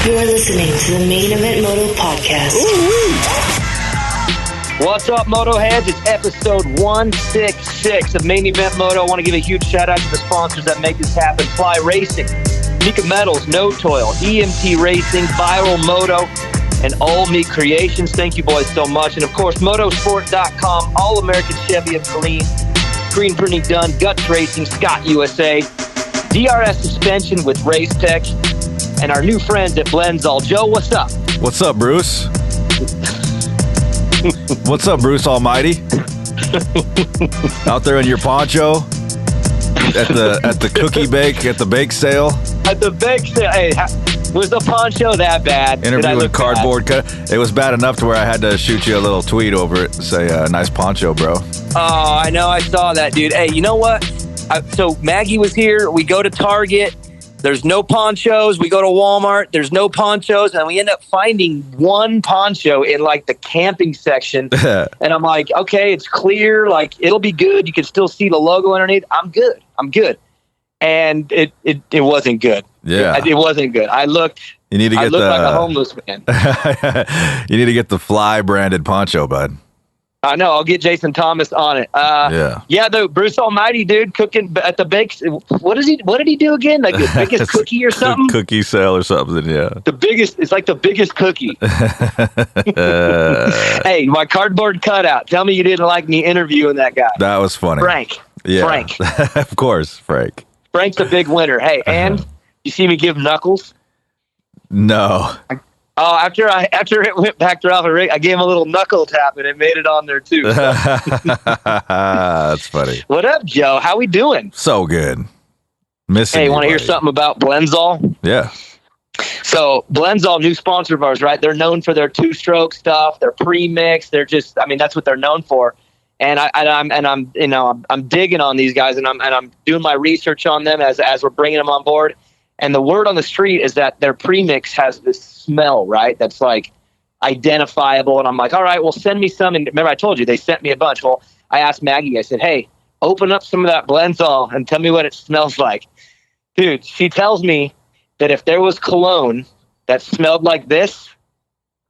You're listening to the Main Event Moto podcast. What's up, Motoheads? It's episode 166 of Main Event Moto. I want to give a huge shout out to the sponsors that make this happen. Fly Racing, Mika Metals, No Toil, EMT Racing, Viral Moto, and All Meat Creations. Thank you boys so much. And of course, motosport.com, All American Chevy and Clean, Screen Printing Done, Guts Racing, Scott USA, DRS Suspension with Race Tech, and our new friends at Blendzall. Joe, what's up? What's up, Bruce? What's up, Bruce Almighty? Out there in your poncho at the cookie bake at the bake sale. At the bake sale. Hey, was the poncho that bad? Interviewing cardboard cut. It was bad enough to where I had to shoot you a little tweet over it and say, nice poncho, bro. Oh, I know. I saw that, dude. Hey, you know what? So Maggie was here. We go to Target. There's no ponchos. We go to Walmart. There's no ponchos. And we end up finding one poncho in like the camping section. And I'm like, okay, it's clear. Like, it'll be good. You can still see the logo underneath. I'm good. And it wasn't good. Yeah. It wasn't good. I looked like a homeless man. You need to get the Fly branded poncho, bud. I know. I'll get Jason Thomas on it. Yeah. The Bruce Almighty, dude, cooking at the bakes. What did he do again? Like the biggest cookie or something? Cookie sale or something. Yeah. It's like the biggest cookie. Hey, my cardboard cutout. Tell me you didn't like me interviewing that guy. That was funny. Frank. Yeah. Frank. Of course, Frank. Frank's a big winner. Hey, and you see me give Knuckles? No. After it went back to Alpha Rig, I gave him a little knuckle tap, and it made it on there too. So. That's funny. What up, Joe? How we doing? So good. Missing. Hey, want to hear something about Blendzall? Yeah. So Blendzall, new sponsor of ours, right? They're known for their two-stroke stuff, their pre-mix. They're just, that's what they're known for. And I'm digging on these guys, and I'm doing my research on them as we're bringing them on board. And the word on the street is that their premix has this smell, right? That's like identifiable. And I'm like, all right, well, send me some. And remember, I told you they sent me a bunch. Well, I asked Maggie, I said, hey, open up some of that Blendzall and tell me what it smells like. Dude, she tells me that if there was cologne that smelled like this,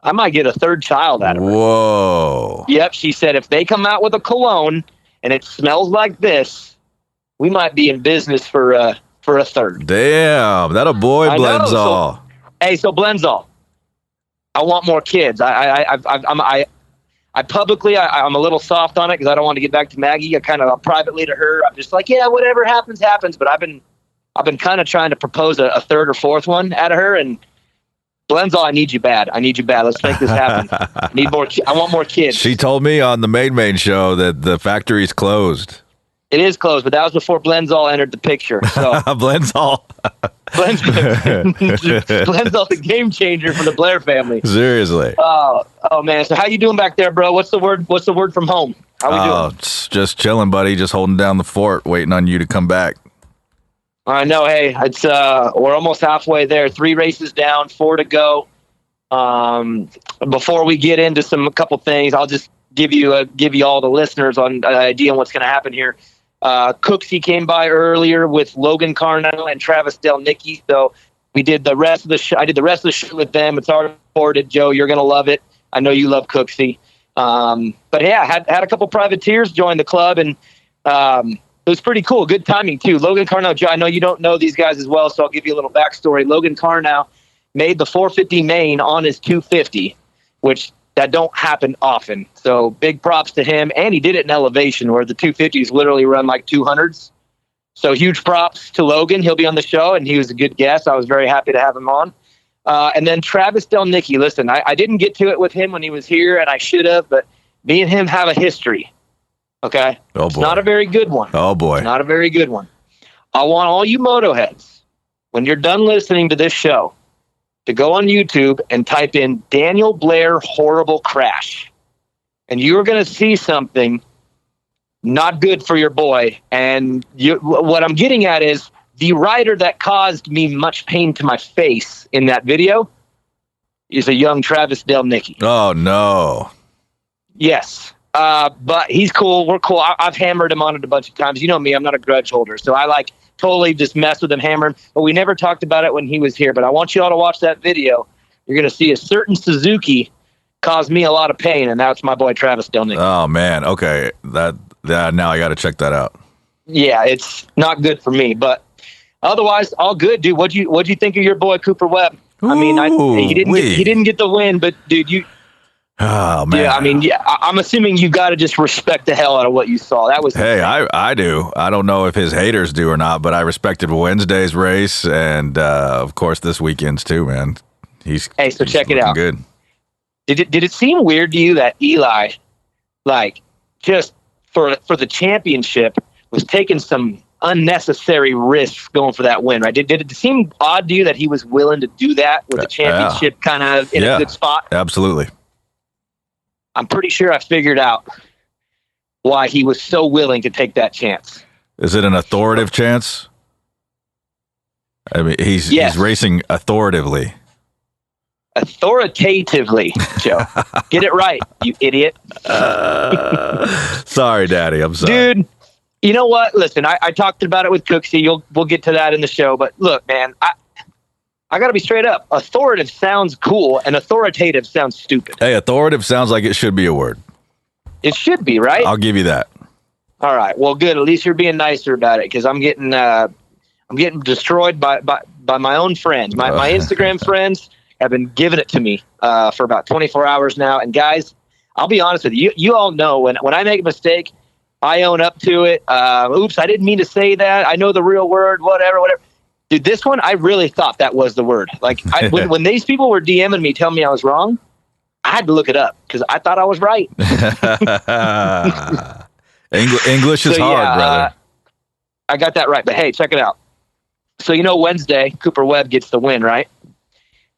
I might get a third child out of it. Whoa. Yep. She said, if they come out with a cologne and it smells like this, we might be in business for a third. Damn, that a boy, Blendzall. So Blendzall, I want more kids. I'm a little soft on it because I don't want to get back to Maggie. I kind of privately to her, I'm just like, yeah, whatever happens. But I've been kind of trying to propose a third or fourth one out of her. And Blendzall, I need you bad. Let's make this happen. I need more. I want more kids. She told me on the Main show that the factory's closed. It is closed, but that was before Blendzall entered the picture. So Blendzall, the game changer for the Blair family. Seriously. Oh man. So how you doing back there, bro? What's the word from home? How we doing? It's just chilling, buddy. Just holding down the fort, waiting on you to come back. I know. Hey, it's we're almost halfway there. 3 races down, 4 to go. Before we get into a couple things, I'll just give you all the listeners on an idea on what's going to happen here. Cooksey came by earlier with Logan Karnow and Travis Delnicki. So we did the rest of the show. I did the rest of the show with them. It's already recorded. Joe, you're going to love it. I know you love Cooksey. But yeah, had a couple privateers join the club, and it was pretty cool. Good timing too. Logan Karnow, Joe, I know you don't know these guys as well, so I'll give you a little backstory. Logan Karnow made the 450 main on his 250, which that don't happen often. So big props to him. And he did it in elevation where the 250s literally run like 200s. So huge props to Logan. He'll be on the show, and he was a good guest. I was very happy to have him on. And then Travis Delnicki. Listen, I didn't get to it with him when he was here, and I should have, but me and him have a history. Okay? Oh, boy. It's not a very good one. Oh, boy. It's not a very good one. I want all you Motoheads, when you're done listening to this show, to go on YouTube and type in Daniel Blair horrible crash. And you're going to see something not good for your boy. And what I'm getting at is the rider that caused me much pain to my face in that video is a young Travis Delnicki. Oh, no. Yes. But he's cool. We're cool. I've hammered him on it a bunch of times. You know me, I'm not a grudge holder. So I like totally just messed with him, hammer him. But we never talked about it when he was here. But I want you all to watch that video. You're going to see a certain Suzuki cause me a lot of pain, and that's my boy Travis Delnicki. Oh man, okay, that now I got to check that out. Yeah, it's not good for me, but otherwise, all good, dude. What'd you think of your boy Cooper Webb? I mean, he didn't get the win, but dude, you. Oh man. Yeah, I mean, I'm assuming you got to just respect the hell out of what you saw. That was. Hey, I do. I don't know if his haters do or not, but I respected Wednesday's race, and of course this weekend's too, man. So check it out. Good. Did it seem weird to you that Eli, like, just for the championship, was taking some unnecessary risks going for that win, right? Did it seem odd to you that he was willing to do that with the championship kind of in a good spot? Absolutely. I'm pretty sure I figured out why he was so willing to take that chance. Is it an authoritative chance? I mean, he's racing authoritatively. Authoritatively, Joe. Get it right, you idiot. Sorry, Daddy. I'm sorry. Dude, you know what? Listen, I talked about it with Cooksey. We'll get to that in the show. But look, man, I got to be straight up. Authoritative sounds cool, and authoritative sounds stupid. Hey, authoritative sounds like it should be a word. It should be, right? I'll give you that. All right. Well, good. At least you're being nicer about it, because I'm getting destroyed by my own friends. My Instagram friends have been giving it to me for about 24 hours now. And guys, I'll be honest with you. You all know when I make a mistake, I own up to it. Oops, I didn't mean to say that. I know the real word, whatever. Dude, this one, I really thought that was the word. Like, when these people were DMing me telling me I was wrong, I had to look it up because I thought I was right. English is hard, brother. I got that right. But hey, check it out. So, Wednesday, Cooper Webb gets the win, right?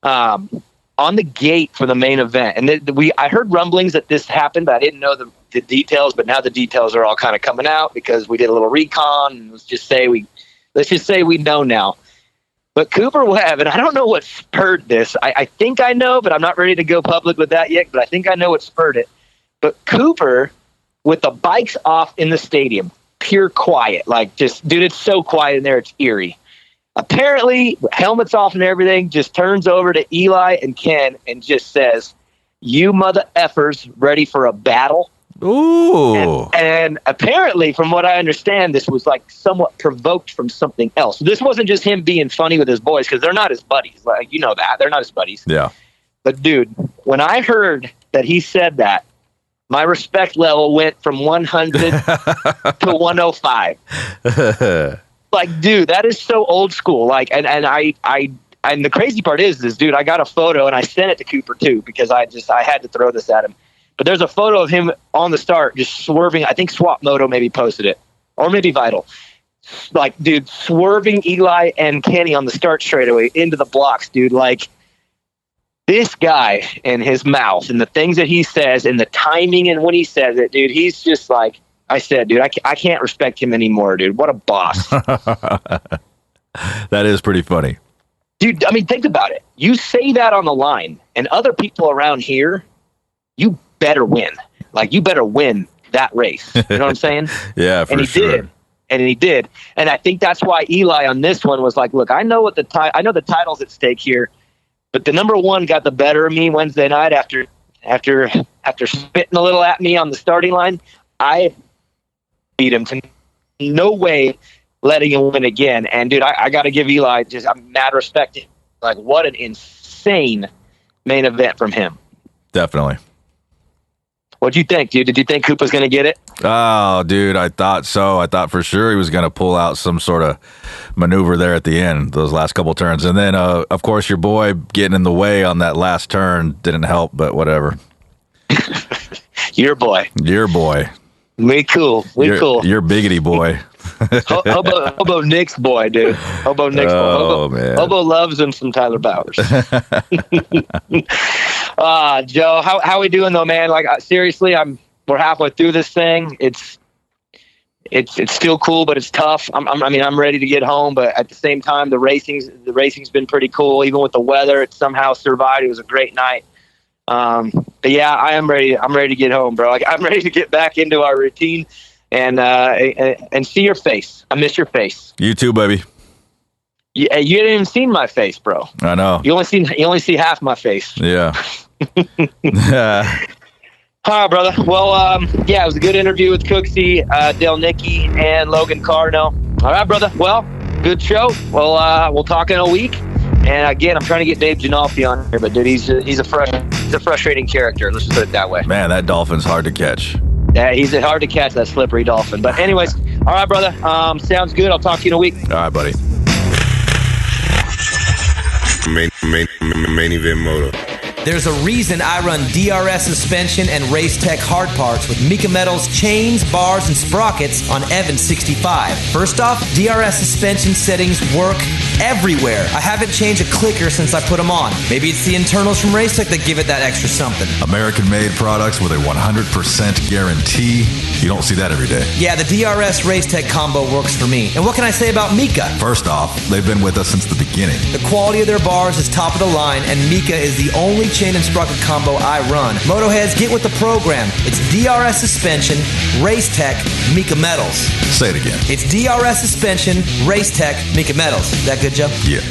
On the gate for the main event. And I heard rumblings that this happened, but I didn't know the details. But now the details are all kind of coming out because we did a little recon. And let's just say we know now. But Cooper Webb, and I don't know what spurred this. I think I know, but I'm not ready to go public with that yet. But I think I know what spurred it. But Cooper, with the bikes off in the stadium, pure quiet. Like, just, dude, it's so quiet in there, it's eerie. Apparently, helmets off and everything, just turns over to Eli and Ken and just says, "You mother effers, ready for a battle?" Ooh. And apparently, from what I understand, this was like somewhat provoked from something else. This wasn't just him being funny with his boys, because they're not his buddies. Like, you know that. They're not his buddies. Yeah. But, dude, when I heard that he said that, my respect level went from 100 to 105. Like, dude, that is so old school. Like, and the crazy part is, dude, I got a photo and I sent it to Cooper too, because I had to throw this at him. But there's a photo of him on the start just swerving. I think Swap Moto maybe posted it, or maybe Vital. Like, dude, swerving Eli and Kenny on the start straightaway into the blocks, dude. Like, this guy and his mouth and the things that he says and the timing and when he says it, dude, he's just like, I said, dude, I can't respect him anymore, dude. What a boss. That is pretty funny. Dude, I mean, think about it. You say that on the line, and other people around here, you better win. Like, you better win that race. You know what I'm saying? Yeah, for sure. Did. And he did. And I think that's why Eli on this one was like, look, I know the title's at stake here, but the number one got the better of me Wednesday night after spitting a little at me on the starting line. I beat him to no way letting him win again. And dude, I got to give Eli I'm mad respect. Like, what an insane main event from him. Definitely. What'd you think, dude? Did you think Coop was going to get it? Oh, dude, I thought so. I thought for sure he was going to pull out some sort of maneuver there at the end, those last couple turns. And then, of course, your boy getting in the way on that last turn didn't help, but whatever. Your boy. We cool. You're biggity boy. Hobo Nick's boy, dude. Hobo Nick's boy. Man. Hobo loves him some Tyler Bowers. Joe, how we doing though, man? Like, seriously, we're halfway through this thing. It's still cool, but it's tough. I'm ready to get home, but at the same time, the racing's been pretty cool. Even with the weather, it somehow survived. It was a great night. But yeah, I am ready. I'm ready to get home, bro. Like, I'm ready to get back into our routine. and see your face. I miss your face. You too, baby. You didn't even see my face, bro. I know. You only see half my face. Yeah. All right, brother. Well, it was a good interview with Cooksey, Delnicki, and Logan Karnow. All right, brother. Well, good show. Well, we'll talk in a week. And again, I'm trying to get Dave Janolfi on here, but dude, he's a frustrating character. Let's just put it that way. Man, that dolphin's hard to catch. Yeah, he's hard to catch, that slippery dolphin. But anyways, all right, brother. Sounds good. I'll talk to you in a week. All right, buddy. Main event moto. There's a reason I run DRS suspension and Race Tech hard parts with Mika Metals chains, bars, and sprockets on Evans 65. First off, DRS suspension settings work everywhere. I haven't changed a clicker since I put them on. Maybe it's the internals from Race Tech that give it that extra something. American-made products with a 100% guarantee. You don't see that every day. Yeah, the DRS Race Tech combo works for me. And what can I say about Mika? First off, they've been with us since the beginning. The quality of their bars is top of the line, and Mika is the only chain and sprocket combo I run. Motoheads, get with the program. It's DRS suspension, Race Tech, Mika Metals. Say it again. It's DRS suspension, Race Tech, Mika Metals. Is that good, Joe? Yeah.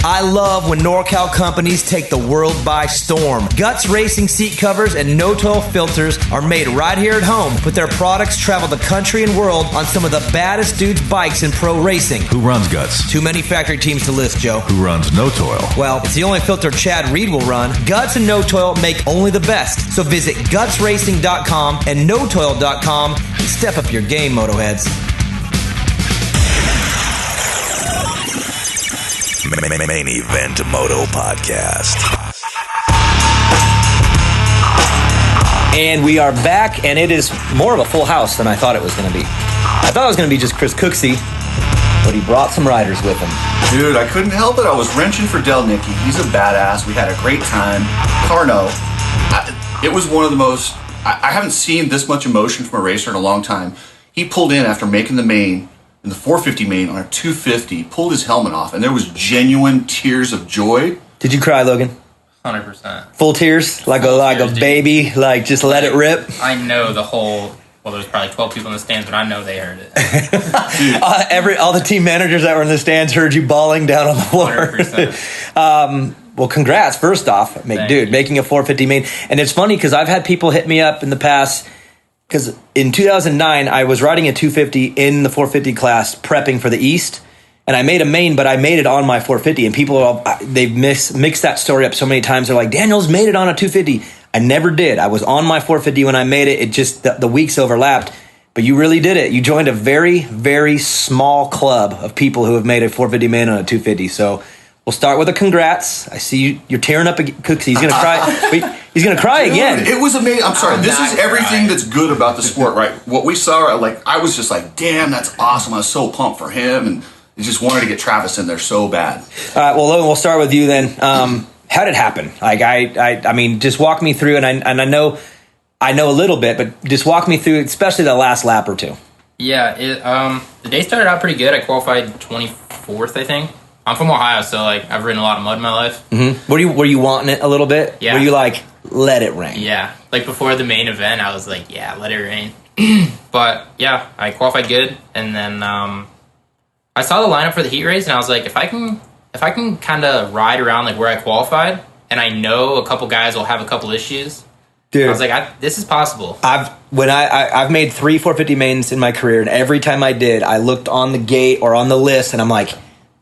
I love when NorCal companies take the world by storm. Guts racing seat covers and no-toil filters are made right here at home, but their products travel the country and world on some of the baddest dudes' bikes in pro racing. Who runs Guts? Too many factory teams to list, Joe. Who runs No Toil? Well, it's the only filter Chad Reed will run. Guts and No Toil make only the best. So visit gutsracing.com and notoil.com and step up your game, Motoheads. Main Event Moto Podcast. And we are back, and it is more of a full house than I thought it was going to be. I thought it was going to be just Chris Cooksey, but he brought some riders with him. Dude, I couldn't help it. I was wrenching for Delnicki. He's a badass. We had a great time. Karnow, it was one of the most... I haven't seen this much emotion from a racer in a long time. He pulled in after making the main, in the 450 main on a 250, pulled his helmet off, and there was genuine tears of joy. Did you cry, Logan? 100%. Full tears? Like a baby? Like, just let it rip? I know the whole... Well, there was probably 12 people in the stands, but I know they heard it. All the team managers that were in the stands heard you bawling down on the floor. 100%. Well, congrats, first off. Making a 450 main. And it's funny because I've had people hit me up in the past, because in 2009, I was riding a 250 in the 450 class, prepping for the East. And I made a main, but I made it on my 450. And people, they've mixed that story up so many times. They're like, Daniel's made it on a 250. I never did. I was on my 450 when I made it. It just, the weeks overlapped. But you really did it. You joined a very, very small club of people who have made a 450 main on a 250. So we'll start with a congrats. I see you're tearing up Cooksey. He's going to cry. He's going to cry again. It was amazing. I'm sorry. This is everything that's good about the sport, right? What we saw, I was just like, damn, that's awesome. I was so pumped for him. And I just wanted to get Travis in there so bad. All right, well, Logan, we'll start with you then. How did it happen? Like, I mean, just walk me through, and I know a little bit, but just walk me through, especially the last lap or two. Yeah, the day started out pretty good. I qualified 24th, I think. I'm from Ohio, so I've ridden a lot of mud in my life. Mm-hmm. Were you wanting it a little bit? Yeah. Were you like, let it rain? Yeah, before the main event, I was like, yeah, let it rain. But yeah, I qualified good, and then I saw the lineup for the heat race, and I was like, if I can kind of ride around where I qualified, and I know a couple guys will have a couple issues, dude, I was like, this is possible. I've made 3 450 mains in my career, and every time I did, I looked on the gate or on the list, and I'm like,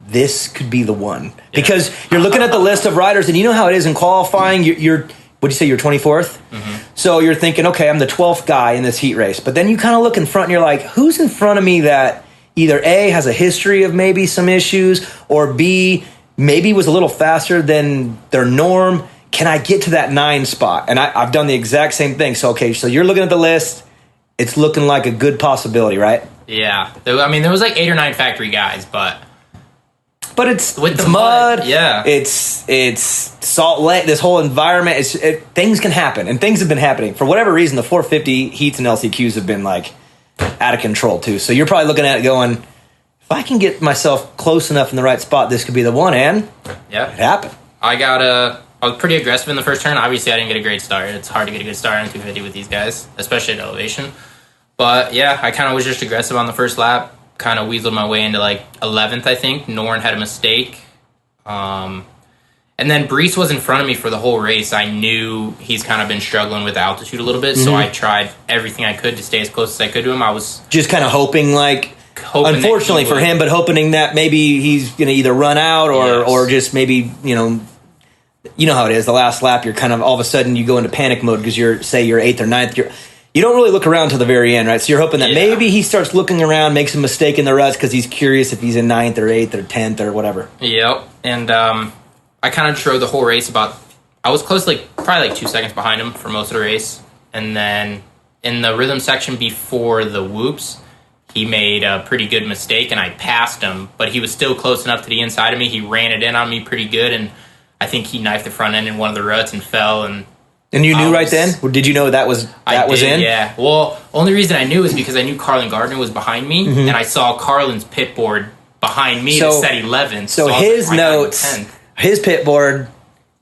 this could be the one. Yeah. Because you're looking at the list of riders, and you know how it is in qualifying. You're what'd you say, you're 24th? Mm-hmm. So you're thinking, okay, I'm the 12th guy in this heat race. But then you kind of look in front, and you're like, who's in front of me that either A, has a history of maybe some issues, or B, maybe was a little faster than their norm? Can I get to that 9 spot? And I've done the exact same thing. So, okay, so you're looking at the list. It's looking like a good possibility, right? Yeah. I mean, there was 8 or 9 factory guys, but it's mud. Yeah. It's Salt Lake. This whole environment, things can happen, and things have been happening. For whatever reason, the 450 heats and LCQs have been out of control too. So you're probably looking at it going, if I can get myself close enough in the right spot, this could be the one. And yeah, it happened. I was pretty aggressive in the first turn. Obviously, I didn't get a great start. It's hard to get a good start on 250 with these guys, especially at elevation. But yeah, I kind of was just aggressive on the first lap. Kind of weaseled my way into like 11th, I think. Norn had a mistake. And then Brees was in front of me for the whole race. I knew he's kind of been struggling with altitude a little bit, so I tried everything I could to stay as close as I could to him. I was just kind of hoping, unfortunately for him, but hoping that maybe he's going to either run out or just maybe, you know how it is. The last lap, you're kind of all of a sudden you go into panic mode because you're 8th or 9th. You don't really look around till the very end, right? So you're hoping that maybe he starts looking around, makes a mistake in the ruts because he's curious if he's in 9th or 8th or 10th or whatever. Yep, and I kind of drove the whole race I was close, probably 2 seconds behind him for most of the race. And then in the rhythm section before the whoops, he made a pretty good mistake, and I passed him, but he was still close enough to the inside of me. He ran it in on me pretty good, and I think he knifed the front end in one of the ruts and fell. And you knew right then? Or did you know that was in? Yeah. Well, only reason I knew was because I knew Carlin Gardner was behind me, and I saw Carlin's pit board behind me that said 11th. So his notes, his pit board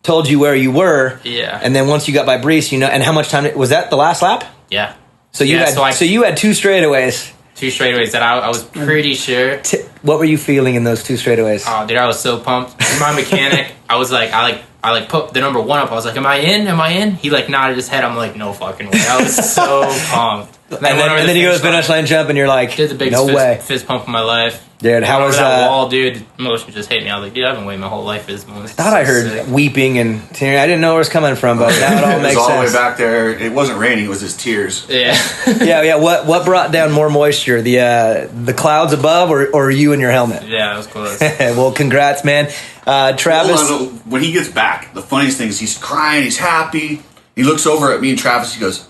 told you where you were. Yeah. And then once you got by Brees, and how much time was that? The last lap? Yeah. So you had 2 straightaways. 2 straightaways that I was pretty sure. What were you feeling in those 2 straightaways? Oh, dude, I was so pumped. My mechanic, I was like, I put the number 1 up. I was like, am I in? He nodded his head. I'm like, no fucking way. I was so pumped. And then you go to the finish line jump and you're like, did the biggest fist pump of my life. Dude, how was that wall, dude? Emotion just hit me. I was like, dude, I've been waiting my whole life for this moment. I thought I heard weeping and tearing. I didn't know where it was coming from, but now it all makes sense. It was all the way back there. It wasn't raining. It was his tears. Yeah. yeah. What brought down more moisture? The clouds above or you and your helmet? Yeah, it was close. Well, congrats, man. Travis. When he gets back, the funniest thing is he's crying. He's happy. He looks over at me and Travis. He goes,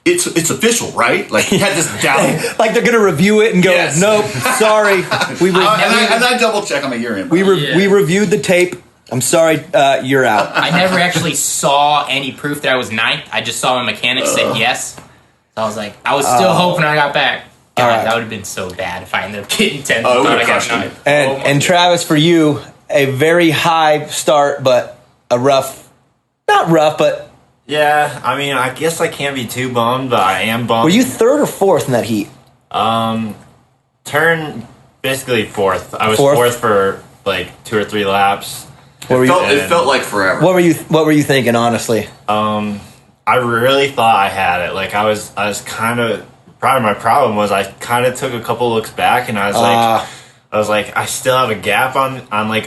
It's official, right? Like he had this doubt. Like they're gonna review it and go, Nope, sorry. And I double check on my year in. We reviewed the tape. I'm sorry, you're out. I never actually saw any proof that I was 9th. I just saw my mechanic said yes. So I was like, I was still hoping I got back. God, that would have been so bad if I ended up getting 10th. Oh, I got 9th. And Travis, for you, a very high start, but not rough, but. Yeah, I mean, I guess I can't be too bummed, but I am bummed. Were you 3rd or 4th in that heat? Turn basically 4th. I was 4th for 2 or 3 laps. It felt like forever. What were you thinking, honestly? I really thought I had it. I was kind of. Probably my problem was I kind of took a couple looks back, and I was like, I still have a gap on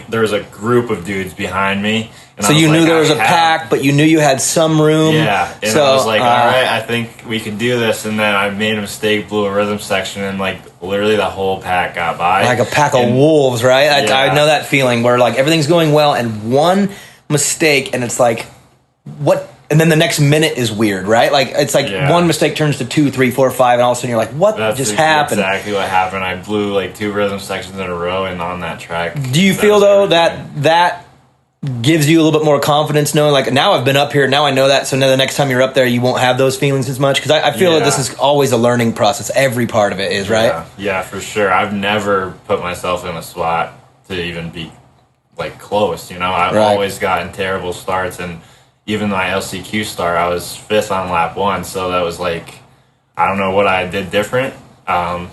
there's a group of dudes behind me. And so you knew there was a pack, but you knew you had some room. Yeah, and I was like, all right, I think we can do this. And then I made a mistake, blew a rhythm section, and literally the whole pack got by. Like a pack of wolves, right? I know that feeling where everything's going well, and one mistake, and it's like, what? And then the next minute is weird, right? It's one mistake turns to 2, 3, 4, 5, and all of a sudden you're like, what just happened? That's exactly what happened. I blew 2 rhythm sections in a row and on that track. Do you feel, though, that gives you a little bit more confidence knowing, now I've been up here, now I know that, so now the next time you're up there, you won't have those feelings as much? Because I feel that this is always a learning process. Every part of it is, right? Yeah, for sure. I've never put myself in a spot to even be, close, I've always gotten terrible starts, and even my LCQ start, I was 5th on lap 1, so that was I don't know what I did different. I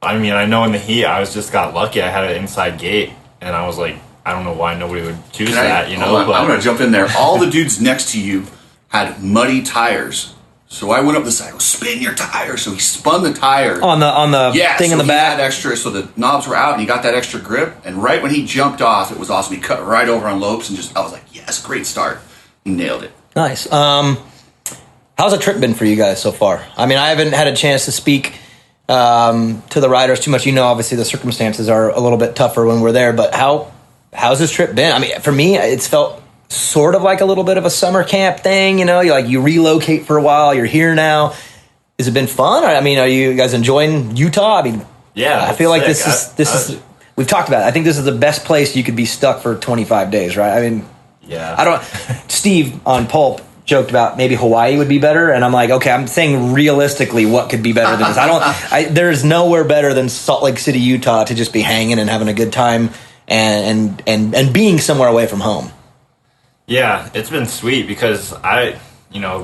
mean, I know in the heat, I just got lucky. I had an inside gate, and I was like, I don't know why nobody would choose that, But I'm going to jump in there. All the dudes next to you had muddy tires. So I went up the side, spin your tire. So he spun the tire. On the thing in the back? Had extra, so the knobs were out, and he got that extra grip. And right when he jumped off, it was awesome. He cut right over on Lopes, and I was like, yes, great start. He nailed it. Nice. How's the trip been for you guys so far? I mean, I haven't had a chance to speak to the riders too much. Obviously the circumstances are a little bit tougher when we're there, but how's this trip been? I mean, for me, it's felt sort of like a little bit of a summer camp thing, you relocate for a while, you're here now. Has it been fun? I mean, are you guys enjoying Utah? I mean, yeah, I feel like this is we've talked about it. I think this is the best place you could be stuck for 25 days, right? I mean, yeah. Steve on Pulp joked about maybe Hawaii would be better, and I'm like, okay, I'm saying realistically what could be better than this. There's nowhere better than Salt Lake City, Utah to just be hanging and having a good time and being somewhere away from home. Yeah, it's been sweet because I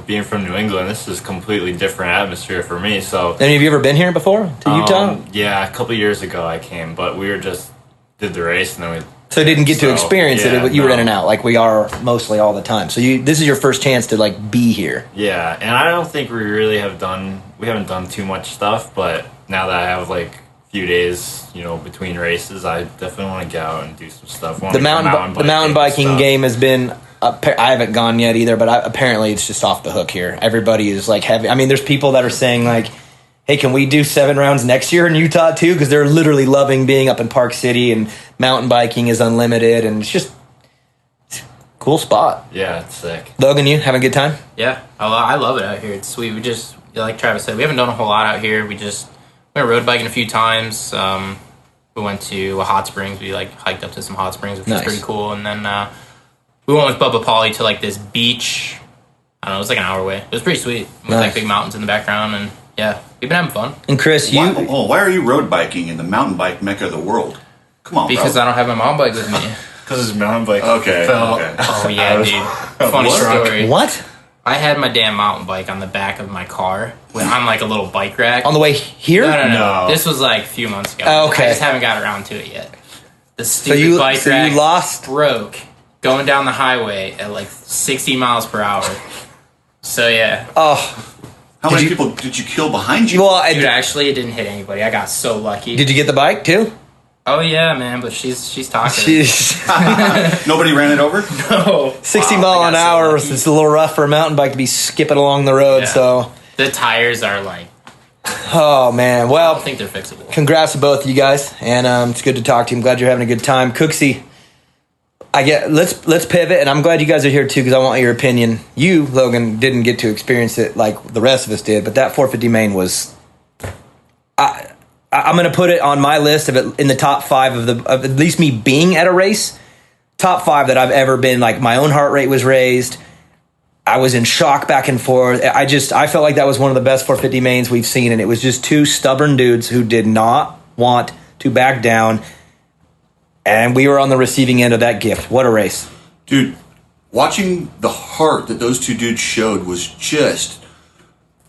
being from New England, this is a completely different atmosphere for me. So, And have you ever been here before to Utah? Yeah, a couple years ago I came, but we did the race and then So didn't get to experience it. You were in and out like we are mostly all the time. So this is your first chance to like be here. Yeah, and I don't think we really haven't done too much stuff, but now that I have like a few days, between races, I definitely want to get out and do some stuff. The mountain biking game has been. I haven't gone yet either, but apparently it's just off the hook here. Everybody is like heavy. I mean, there's people that are saying like, "Hey, can we do 7 rounds next year in Utah too?" Because they're literally loving being up in Park City, and mountain biking is unlimited, and it's a cool spot. Yeah, it's sick. Logan, you having a good time? Yeah, I love it out here. It's sweet. We just, like Travis said, we haven't done a whole lot out here. We went road biking a few times. We went to hot springs. We like hiked up to some hot springs, which was pretty cool, and then. We went with Bubba Pauly to like this beach. I don't know, it was like an hour away. It was pretty sweet. With like big mountains in the background, and yeah, we've been having fun. And Chris, why are you road biking in the mountain bike mecca of the world? Come on, because bro. I don't have my mountain bike with me. Because his mountain bike okay. fell. Okay. Oh yeah, dude. Funny story. What? I had my damn mountain bike on the back of my car on like a little bike rack. On the way here? No. This was like a few months ago. Oh, okay. I just haven't got around to it yet. The stupid bike rack you lost? broke going down the highway at like 60 miles per hour. So yeah. Oh. How many people did you kill behind you? Well, dude, actually, it didn't hit anybody. I got so lucky. Did you get the bike too? Oh yeah, man, but she's talking. Nobody ran it over? No. 60 mile an hour. It's a little rough for a mountain bike to be skipping along the road. Yeah. So the tires are like. Oh man. Well, I don't think they're fixable. Congrats to both of you guys, and it's good to talk to you. I'm glad you're having a good time, Cooksey. Let's pivot, and I'm glad you guys are here too because I want your opinion. You, Logan, didn't get to experience it like the rest of us did, but that 450 main was. I'm going to put it on my list of it in the top 5 of at least me being at a race. Top 5 that I've ever been. Like my own heart rate was raised. I was in shock back and forth. I felt like that was one of the best 450 mains we've seen, and it was just 2 stubborn dudes who did not want to back down. And we were on the receiving end of that gift. What a race. Dude, watching the heart that those 2 dudes showed was just...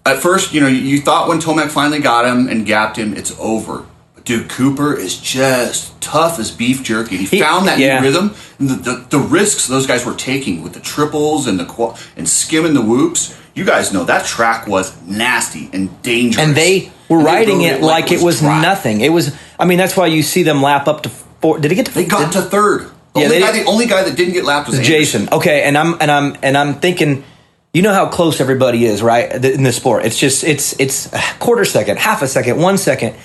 At first, you thought when Tomac finally got him and gapped him, it's over. But dude, Cooper is just tough as beef jerky. He found that new rhythm. And the risks those guys were taking with the triples and and skimming the whoops. You guys know that track was nasty and dangerous. And they were riding it like it was nothing. It was... I mean, that's why you see them lap up to... Did it get to? They got to 3rd. The only guy that didn't get lapped was Jason. Okay, and I'm thinking, you know how close everybody is, right? In the sport, it's a quarter second, half a second, 1 second.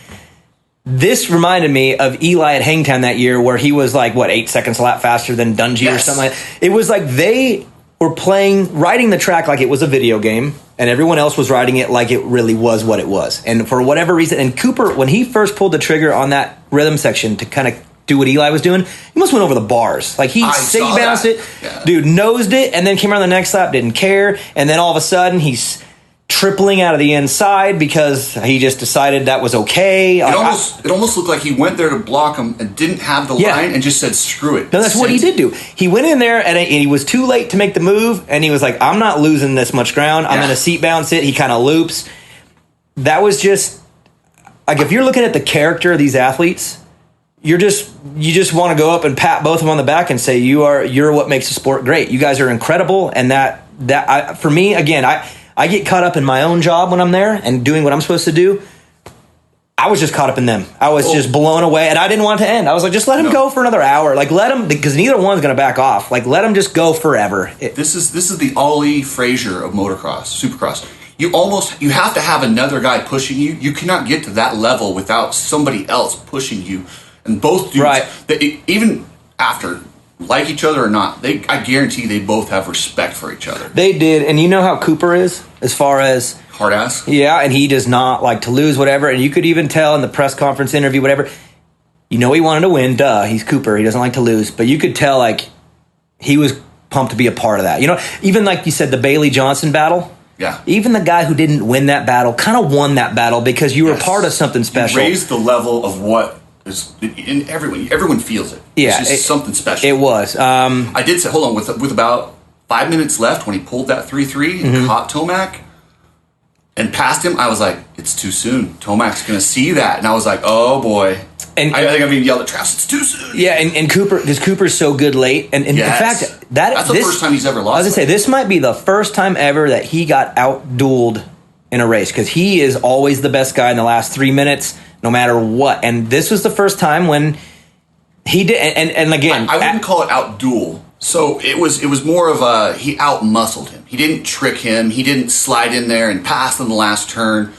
This reminded me of Eli at Hangtown that year, where he was like 8 seconds a lap faster than Dungey or something like that. It was like they were riding the track like it was a video game, and everyone else was riding it like it really was what it was. And for whatever reason, and Cooper, when he first pulled the trigger on that rhythm section to kind of do what Eli was doing, he must went over the bars. Like he bounced it, dude nosed it, and then came around the next lap, didn't care, and then all of a sudden he's tripling out of the inside because he just decided that was okay. It almost looked like he went there to block him and didn't have the line and just said, screw it. No, that's what he did do. He went in there and he was too late to make the move, and he was like, I'm not losing this much ground. I'm going to seat bounce it. He kind of loops. That was just, like, if you're looking at the character of these athletes, you just want to go up and pat both of them on the back and say, you're what makes the sport great. You guys are incredible. And for me, again, I get caught up in my own job when I'm there and doing what I'm supposed to do. I was just caught up in them. I was just blown away, and I didn't want it to end. I was like, just let him go for another hour. Like, let him, because neither one's going to back off. Like, let him just go forever. This is the Ollie Frazier of motocross, Supercross. You have to have another guy pushing you. You cannot get to that level without somebody else pushing you. And both dudes, even after like each other or not, I guarantee they both have respect for each other. They did, and you know how Cooper is as far as hard ass. Yeah, and he does not like to lose, whatever. And you could even tell in the press conference interview, whatever. He wanted to win. Duh, he's Cooper. He doesn't like to lose, but you could tell like he was pumped to be a part of that. Even like you said, the Bailey Johnson battle. Yeah. Even the guy who didn't win that battle kind of won that battle because you were part of something special. You raised the level of what is in everyone. Everyone feels it. Yeah, it's just something special. It was. I did say, hold on, with about 5 minutes left when he pulled that 3-3 and caught Tomac and passed him, I was like, it's too soon. Tomac's going to see that. And I was like, oh, boy. And I think I've even yelled at Travis, it's too soon. Yeah, and Cooper, because Cooper's so good late. And in fact, that's the first time he's ever lost. I was going to say, this might be the first time ever that he got out-dueled in a race, because he is always the best guy in the last 3 minutes, no matter what. And this was the first time when he did. And again, I wouldn't call it out-duel. So it was more of a, he out-muscled him. He didn't trick him. He didn't slide in there and pass in the last turn.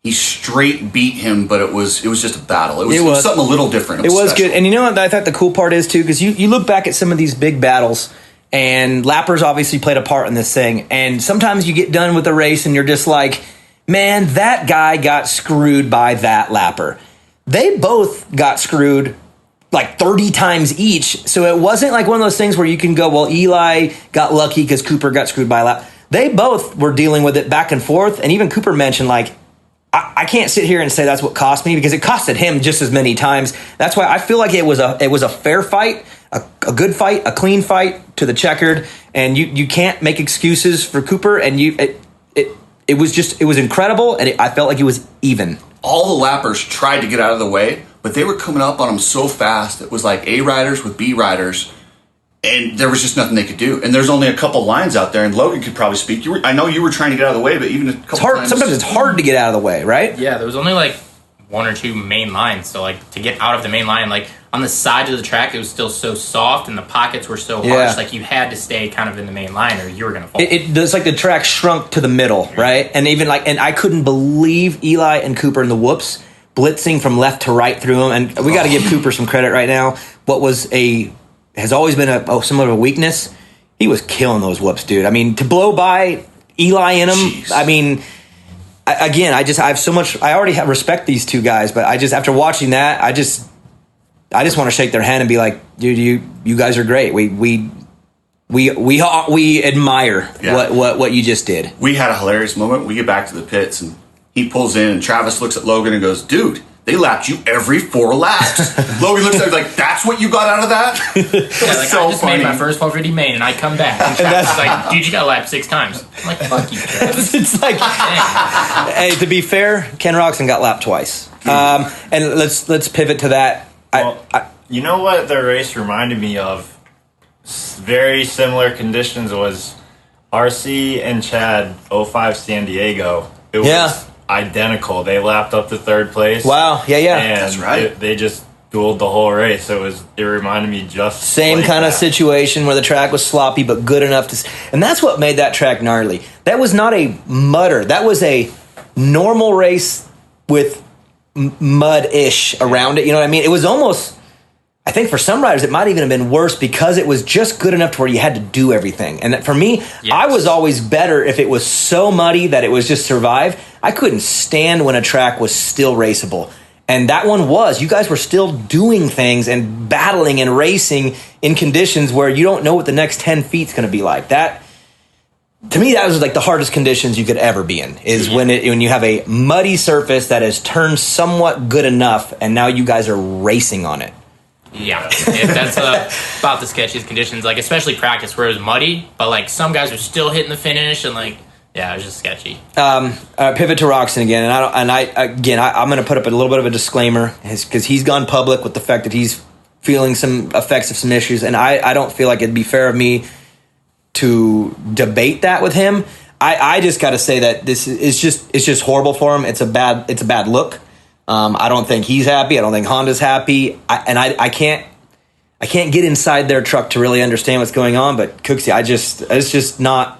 He straight beat him, but it was just a battle. It was something a little different. It was good. And you know what I thought the cool part is, too? Because you look back at some of these big battles, and lappers obviously played a part in this thing. And sometimes you get done with the race, and you're just like, man, that guy got screwed by that lapper. They both got screwed like 30 times each. So it wasn't like one of those things where you can go, well, Eli got lucky because Cooper got screwed by a lap. They both were dealing with it back and forth. And even Cooper mentioned, like, I can't sit here and say that's what cost me, because it costed him just as many times. That's why I feel like it was a fair fight, a good fight, a clean fight to the checkered, and you can't make excuses for Cooper. And it was incredible, and I felt like it was even. All the lappers tried to get out of the way, but they were coming up on him so fast. It was like A riders with B riders, and there was just nothing they could do. And there's only a couple lines out there, and Logan could probably speak. I know you were trying to get out of the way, but even a couple times. Sometimes it's hard to get out of the way, right? Yeah, there was only like one or two main lines. So like to get out of the main line, like on the side of the track, it was still so soft, and the pockets were so harsh. Like you had to stay kind of in the main line, or you were gonna fall. It's like the track shrunk to the middle, right? And even and I couldn't believe Eli and Cooper in the whoops blitzing from left to right through them. And we got to give Cooper some credit right now. What has always been somewhat of a weakness. He was killing those whoops, dude. I mean, to blow by Eli in them. Jeez. I mean, I have so much. I already respect these two guys, but after watching that, I just want to shake their hand and be like, dude, you guys are great. We admire what you just did. We had a hilarious moment. We get back to the pits, and he pulls in, and Travis looks at Logan and goes, dude, they lapped you every 4 laps. Logan looks at him like, that's what you got out of that? I just made my first 450 main, and I come back. And Travis is like, dude, you got lapped 6 times. I'm like, fuck you, Travis. It's like, hey, to be fair, Ken Roxon got lapped twice. And let's pivot to that. You know what the race reminded me of? Very similar conditions was RC and Chad 05 San Diego. It was identical. They lapped up to 3rd place. Wow. Yeah. And that's right. They just dueled the whole race. It reminded me just same like kind of situation where the track was sloppy but good enough to, and that's what made that track gnarly. That was not a mudder. That was a normal race with mud-ish around it. You know what I mean? It was almost, I think for some riders, it might even have been worse because it was just good enough to where you had to do everything. And for me, I was always better if it was so muddy that it was just survive. I couldn't stand when a track was still raceable. And that one was. You guys were still doing things and battling and racing in conditions where you don't know what the next 10 feet is going to be like. That, to me, that was like the hardest conditions you could ever be in, is when you have a muddy surface that has turned somewhat good enough, and now you guys are racing on it. Yeah, that's about the sketchiest conditions, like especially practice where it was muddy, but like some guys were still hitting the finish, and like, yeah, it was just sketchy. Pivot to Roxon again, and I'm going to put up a little bit of a disclaimer because he's gone public with the fact that he's feeling some effects of some issues, and I don't feel like it'd be fair of me to debate that with him. I just got to say that it's just horrible for him. It's a bad look. I don't think he's happy. I don't think Honda's happy. I can't get inside their truck to really understand what's going on. But Cooksey, it's just not.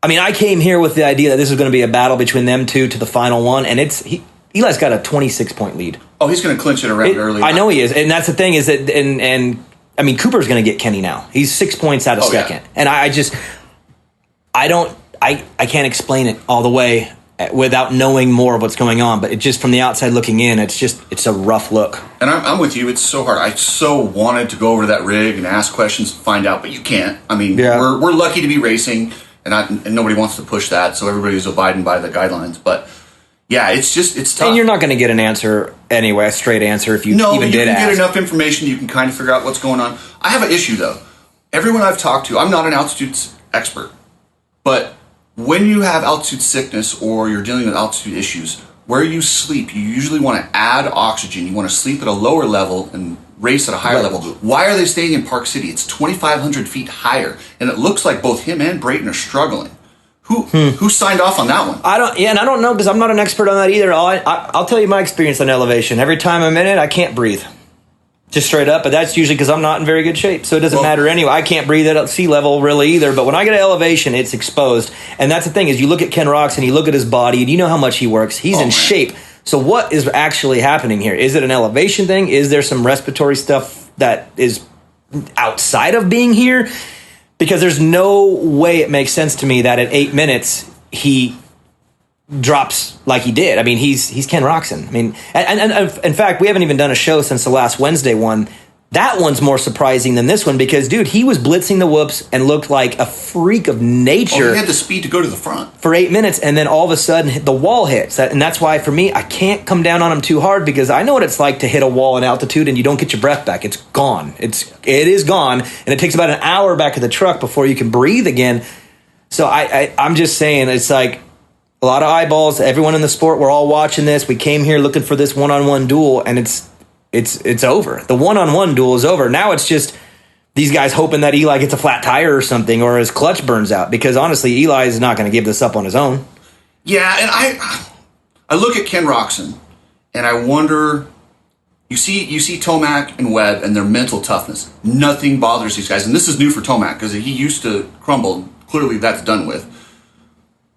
I mean, I came here with the idea that this is going to be a battle between them two to the final one, and Eli's got a 26-point lead. Oh, he's going to clinch it around early. I know he is, and that's the thing is that, and I mean, Cooper's going to get Kenny now. He's 6 points out of second, and I can't explain it all the way without knowing more of what's going on, but it just from the outside looking in, it's a rough look. And I'm with you. It's so hard. I so wanted to go over to that rig and ask questions and find out, but you can't. I mean, we're lucky to be racing, and nobody wants to push that, so everybody's abiding by the guidelines. But yeah, it's tough. And you're not going to get an answer anyway, a straight answer if you even did ask. No, you can get enough information, you can kind of figure out what's going on. I have an issue though. Everyone I've talked to, I'm not an altitude expert, but when you have altitude sickness or you're dealing with altitude issues, where you sleep, you usually want to add oxygen. You want to sleep at a lower level and race at a higher level. Why are they staying in Park City? It's 2,500 feet higher, and it looks like both him and Brayton are struggling. Who signed off on that one? I don't know because I'm not an expert on that either. I'll tell you my experience on elevation. Every time I'm in it, I can't breathe. Just straight up, but that's usually because I'm not in very good shape, so it doesn't matter anyway. I can't breathe at sea level really either, but when I get to elevation, it's exposed. And that's the thing is you look at Ken Roxon, you look at his body, and you know how much he works. He's in shape. So what is actually happening here? Is it an elevation thing? Is there some respiratory stuff that is outside of being here? Because there's no way it makes sense to me that at 8 minutes he drops like he did. I mean, he's Ken Roxon. I mean, and in fact, we haven't even done a show since the last Wednesday one. That one's more surprising than this one because, dude, he was blitzing the whoops and looked like a freak of nature. He had the speed to go to the front. For 8 minutes, and then all of a sudden the wall hits. And that's why, for me, I can't come down on him too hard because I know what it's like to hit a wall in altitude and you don't get your breath back. It's gone. It is gone, and it takes about an hour back of the truck before you can breathe again. So I'm just saying, it's like a lot of eyeballs. Everyone in the sport, we're all watching this. We came here looking for this one-on-one duel, and it's over. The one-on-one duel is over. Now it's just these guys hoping that Eli gets a flat tire or something or his clutch burns out because, honestly, Eli is not going to give this up on his own. Yeah, and I look at Ken Roxon, and I wonder, you see Tomac and Webb and their mental toughness. Nothing bothers these guys, and this is new for Tomac because he used to crumble. Clearly that's done with.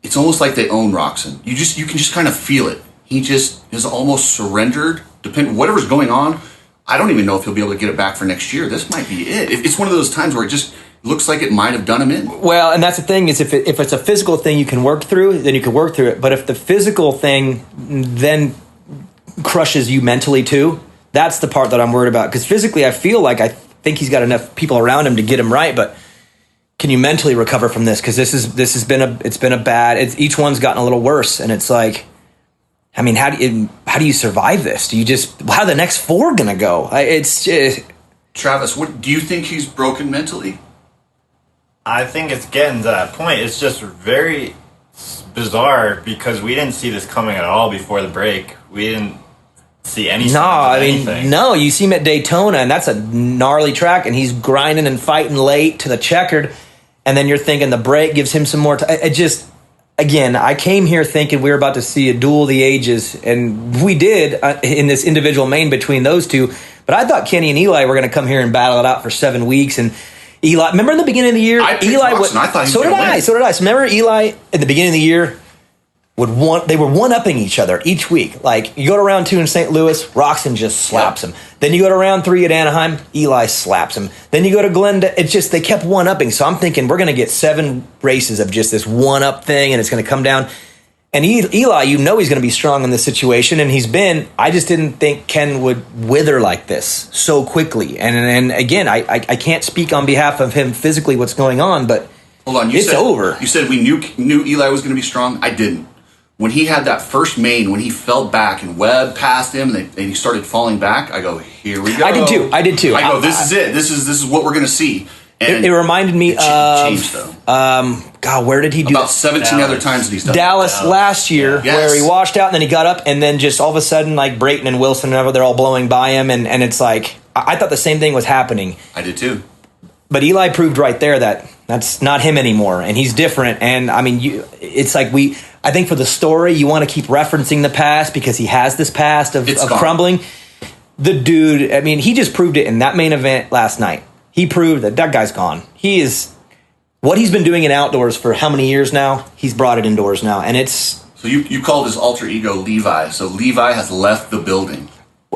It's almost like they own Roxon. You can just kind of feel it. He just is almost surrendered. Whatever's going on, I don't even know if he'll be able to get it back for next year. This might be it. It's one of those times where it just looks like it might have done him in. Well, and that's the thing is if it's a physical thing you can work through, then you can work through it. But if the physical thing then crushes you mentally too, that's the part that I'm worried about. Because physically, I think he's got enough people around him to get him right, but can you mentally recover from this? Because it's been a bad. Each one's gotten a little worse, and it's like, I mean, how do you survive this? How are the next four gonna go? Travis, what do you think he's broken mentally? I think it's getting to that point. It's just very bizarre because we didn't see this coming at all before the break. We didn't see any. No, you see him at Daytona, and that's a gnarly track, and he's grinding and fighting late to the checkered, and then you're thinking the break gives him some more time. Again, I came here thinking we were about to see a duel of the ages, and we did in this individual main between those two. But I thought Kenny and Eli were going to come here and battle it out for 7 weeks. And Eli, remember in the beginning of the year, I thought he was so did I. So remember Eli at the beginning of the year they were one-upping each other each week. Like, you go to round 2 in St. Louis, Roxon just slaps him. Then you go to round 3 at Anaheim, Eli slaps him. Then you go to Glendale. It's just, they kept one-upping. So I'm thinking we're going to get 7 races of just this one-up thing, and it's going to come down. And Eli, he's going to be strong in this situation, and he's been. I just didn't think Ken would wither like this so quickly. And again, I can't speak on behalf of him physically what's going on, but hold on, it's over. You said we knew Eli was going to be strong. I didn't. When he had that first main, when he fell back and Webb passed him and he started falling back, I go, here we go. I did too. I go, this is it. This is what we're going to see. And it reminded me changed, though. God, where did he do about that? 17 other times that he's done Dallas last year, where he washed out and then he got up and then just all of a sudden, like Brayton and Wilson, they're all blowing by him, and it's like I thought the same thing was happening. I did too. But Eli proved right there that that's not him anymore, and he's different. And I mean, it's like I think for the story, you want to keep referencing the past because he has this past of crumbling. The dude, I mean, he just proved it in that main event last night. He proved that guy's gone. He is what he's been doing in outdoors for how many years now? He's brought it indoors now, and it's. So you called his alter ego Levi. So Levi has left the building.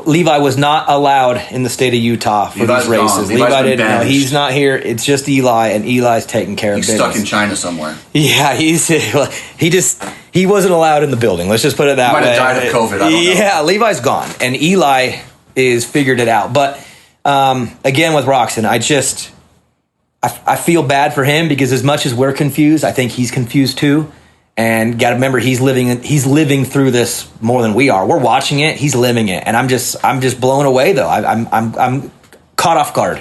Levi was not allowed in the state of Utah for these races. Levi didn't. No, he's not here. It's just Eli, and Eli's taking care of business. He's stuck in China somewhere. Yeah, he wasn't allowed in the building. Let's just put it that way. He might have died of COVID. I don't know. Yeah, Levi's gone, and Eli is figured it out. But again, with Roxon, I feel bad for him because as much as we're confused, I think he's confused too. And got to remember, he's living through this more than we are. We're watching it, he's living it, and I'm just blown away though. I'm caught off guard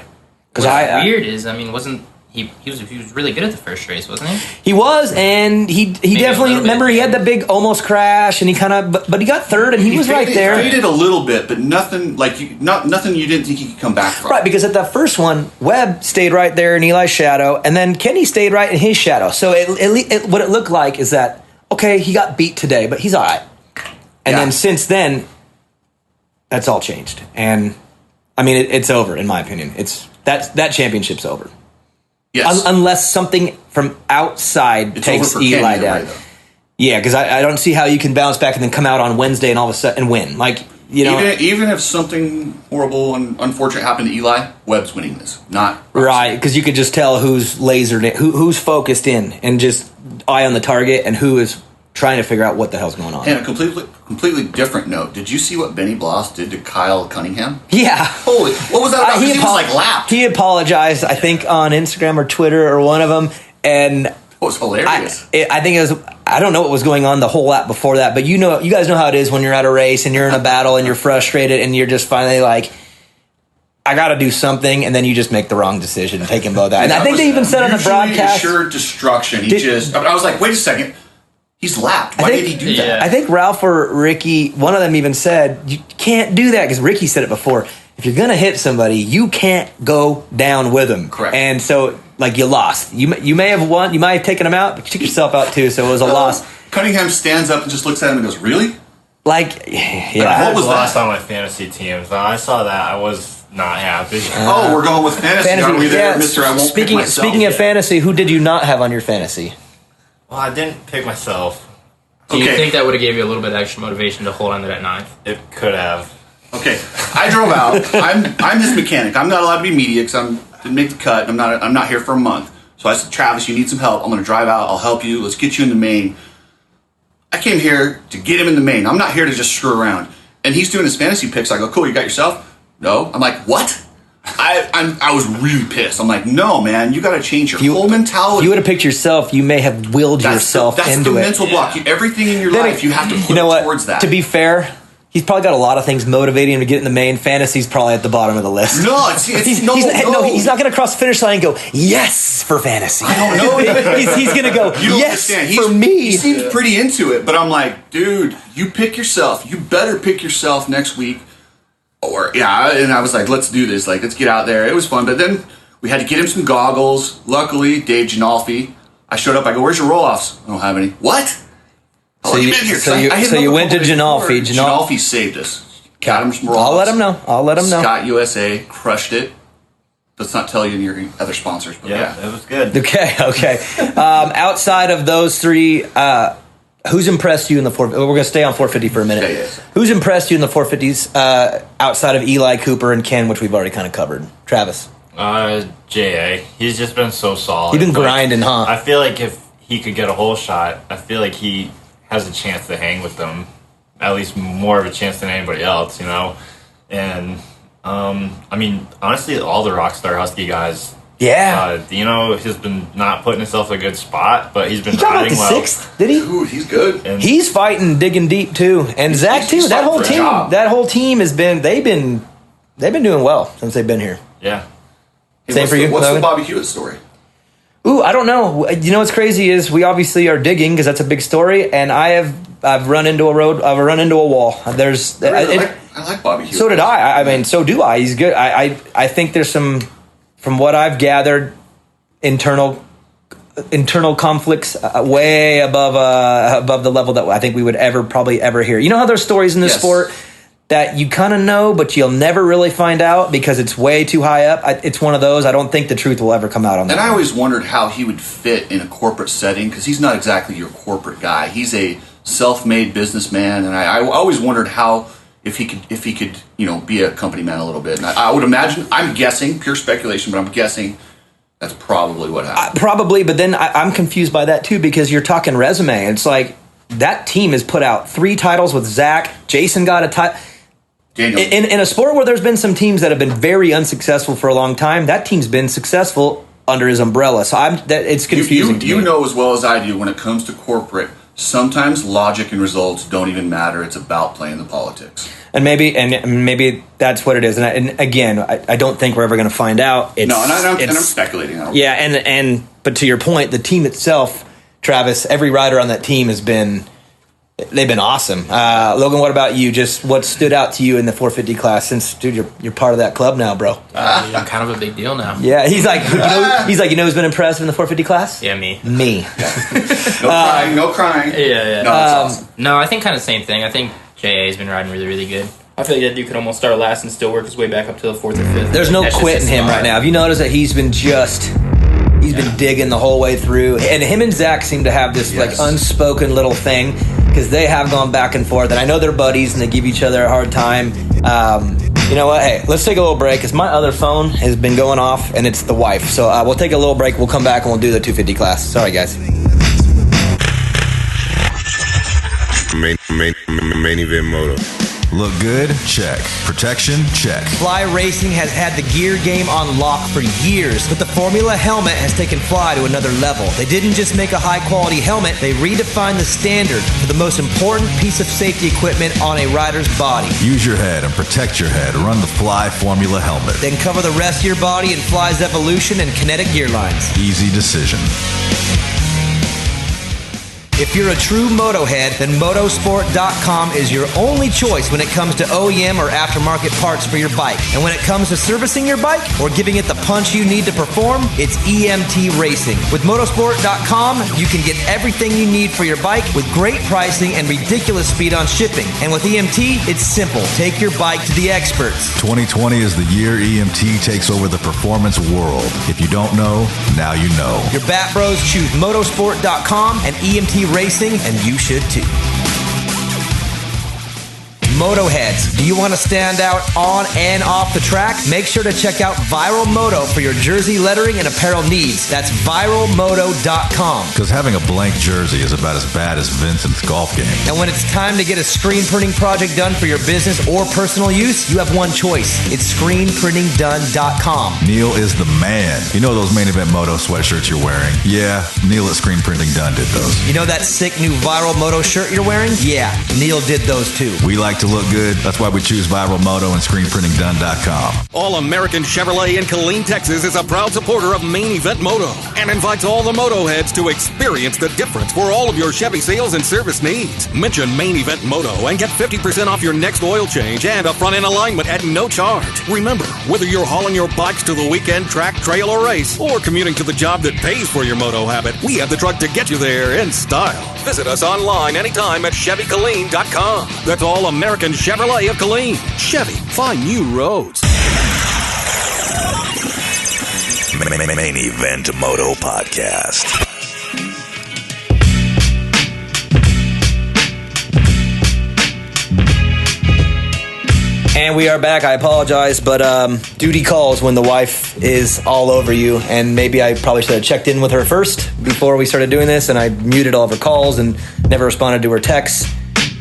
because weird is, I mean, wasn't he was really good at the first race, wasn't he? He was, and he definitely, remember, he had the big almost crash, and he kind of, but he got third, and he was right there. He faded a little bit, but nothing nothing you didn't think he could come back from. Right, because at that first one, Webb stayed right there in Eli's shadow, and then Kenny stayed right in his shadow. So what it looked like is that, okay, he got beat today, but he's all right. And then since then, that's all changed. And, I mean, it's over, in my opinion. That championship's over. Yes. Unless something from outside takes Eli down. Yeah, because I don't see how you can bounce back and then come out on Wednesday and all of a sudden and win. Like, you know, even if something horrible and unfortunate happened to Eli, Webb's winning this, not right. Because you could just tell who's lasered in, who's focused in, and just eye on the target, and who is trying to figure out what the hell's going on. And a completely different note. Did you see what Benny Bloss did to Kyle Cunningham? Yeah. Holy, what was that about? He was like lapped. He apologized, I think, on Instagram or Twitter or one of them, and it was hilarious. I think it was. I don't know what was going on the whole lap before that, but you guys know how it is when you're at a race and you're in a battle and you're frustrated and you're just finally like, I got to do something, and then you just make the wrong decision, take him below that. And I think they even said on the broadcast, assured destruction. I was like, wait a second. He's lapped. Why did he do that? I think Ralph or Ricky, one of them even said, you can't do that, because Ricky said it before. If you're going to hit somebody, you can't go down with them. Correct. And so, like, you lost. You may have won. You might have taken him out, but you took yourself out, too, so it was a loss. Cunningham stands up and just looks at him and goes, really? Like, yeah. What was lost on my fantasy team? So I saw that. I was not happy. We're going with fantasy. Are we there, Mr. I won't pick myself? Speaking of fantasy, who did you not have on your fantasy? Well, I didn't pick myself. Do you think that would have gave you a little bit of extra motivation to hold on to that ninth? It could have. Okay, I drove out. I'm his mechanic. I'm not allowed to be media because I didn't make the cut. I'm not here for a month. So I said, Travis, you need some help. I'm going to drive out. I'll help you. Let's get you in the main. I came here to get him in the main. I'm not here to just screw around. And he's doing his fantasy picks. I go, cool, you got yourself? No. I'm like, what? I was really pissed. I'm like, no, man, you got to change your whole mentality. If you would have picked yourself, you may have willed yourself into it. That's the mental block. Everything in your life, you have to put towards that. To be fair, he's probably got a lot of things motivating him to get in the main. Fantasy's probably at the bottom of the list. No, he's not going to cross the finish line and go, yes, for fantasy. I don't know. he's going to go, yes, for me. He seems pretty into it, but I'm like, dude, you pick yourself. You better pick yourself next week. And I was like, let's do this. Like, let's get out there. It was fun. But then we had to get him some goggles. Luckily, Dave Ginolfi. I showed up. I go, where's your roll-offs? I don't have any. What? So you went to Ginolfi. Ginolfi saved us. Got him some roll-offs. I'll let him know. Scott USA crushed it. Let's not tell you your other sponsors. But yeah, it was good. Okay. Outside of those three, who's impressed you in the 450? We're going to stay on 450 for a minute. Yes. Who's impressed you in the 450s outside of Eli, Cooper, and Ken, which we've already kind of covered? Travis. J.A. He's just been so solid. He's been grinding, huh? I feel like if he could get a whole shot, I feel like he has a chance to hang with them. At least more of a chance than anybody else, you know? And, I mean, honestly, all the Rockstar Husky guys... Yeah. He's been not putting himself in a good spot, but he's been riding well. Sixth, did he? Ooh, he's good. And he's fighting, digging deep too, and Zach too. That whole team has been. They've been doing well since they've been here. Yeah. Hey, Same for you. What's the Bobby Hewitt story? Ooh, I don't know. You know what's crazy is we obviously are digging because that's a big story, and I've run into a road. I've run into a wall. I like Bobby Hewitt. So did I. I mean, so do I. He's good. I think there's some. From what I've gathered, internal conflicts way above the level that I think we would probably ever hear. You know how there's stories in this sport that you kind of know, but you'll never really find out because it's way too high up. It's one of those. I don't think the truth will ever come out on that. And I always wondered how he would fit in a corporate setting because he's not exactly your corporate guy. He's a self-made businessman, and I always wondered how. If he could, be a company man a little bit. And I would imagine, I'm guessing, pure speculation, but I'm guessing that's probably what happened. Probably, but then I'm confused by that too because you're talking resume. It's like that team has put out 3 titles with Zach. Jason got a title. In a sport where there's been some teams that have been very unsuccessful for a long time, that team's been successful under his umbrella. So it's confusing to me. You know as well as I do when it comes to corporate, sometimes logic and results don't even matter. It's about playing the politics. And maybe that's what it is. And again, I don't think we're ever going to find out. And I'm speculating. But to your point, the team itself, Travis, every rider on that team they've been awesome. Logan, what about you? Just what stood out to you in the 450 class? Since, dude, you're part of that club now, bro. I'm kind of a big deal now. Yeah, he's like, who's been impressed in the 450 class? Yeah, me. No crying. Yeah. No, it's awesome. No, I think kind of the same thing. I think JA has been riding really, really good. I feel like that dude could almost start last and still work his way back up to the 4th or 5th. There's no quitting him right now. Have you noticed that he's been digging the whole way through? And him and Zach seem to have this like unspoken little thing, because they have gone back and forth, and I know they're buddies and they give each other a hard time. You know what? Hey, let's take a little break, because my other phone has been going off, and it's the wife. So we'll take a little break. We'll come back and we'll do the 250 class. Sorry, guys. Main event moto. Look good? Check. Protection? Check. Fly Racing has had the gear game on lock for years, but the Formula helmet has taken Fly to another level. They didn't just make a high-quality helmet, they redefined the standard for the most important piece of safety equipment on a rider's body. Use your head and protect your head. Run the Fly Formula helmet. Then cover the rest of your body in Fly's Evolution and Kinetic gear lines. Easy decision. If you're a true Motohead, then motosport.com is your only choice when it comes to OEM or aftermarket parts for your bike. And when it comes to servicing your bike or giving it the punch you need to perform, it's EMT Racing. With motosport.com, you can get everything you need for your bike with great pricing and ridiculous speed on shipping. And with EMT, it's simple. Take your bike to the experts. 2020 is the year EMT takes over the performance world. If you don't know, now you know. Your Bat Bros choose motosport.com and EMT Racing, and you should too. Motoheads, do you want to stand out on and off the track? Make sure to check out Viral Moto for your jersey lettering and apparel needs. That's viralmoto.com. Because having a blank jersey is about as bad as Vincent's golf game. And when it's time to get a screen printing project done for your business or personal use, you have one choice. It's screenprintingdone.com. Neil is the man. You know those Main Event Moto sweatshirts you're wearing? Yeah, Neil at Screen Printing Done did those. You know that sick new Viral Moto shirt you're wearing? Yeah, Neil did those too. We like to look good. That's why we choose Viral Moto and ScreenPrintingDone.com. All American Chevrolet in Killeen, Texas is a proud supporter of Main Event Moto and invites all the Moto heads to experience the difference for all of your Chevy sales and service needs. Mention Main Event Moto and get 50% off your next oil change and a front-end alignment at no charge. Remember, whether you're hauling your bikes to the weekend track, trail, or race, or commuting to the job that pays for your moto habit, we have the truck to get you there in style. Visit us online anytime at ChevyKilleen.com. That's all American Chevrolet of Killeen. Chevy, find new roads. Main Event Moto Podcast. And we are back. I apologize, but duty calls when the wife is all over you. And maybe I probably should have checked in with her first before we started doing this, and I muted all of her calls and never responded to her texts.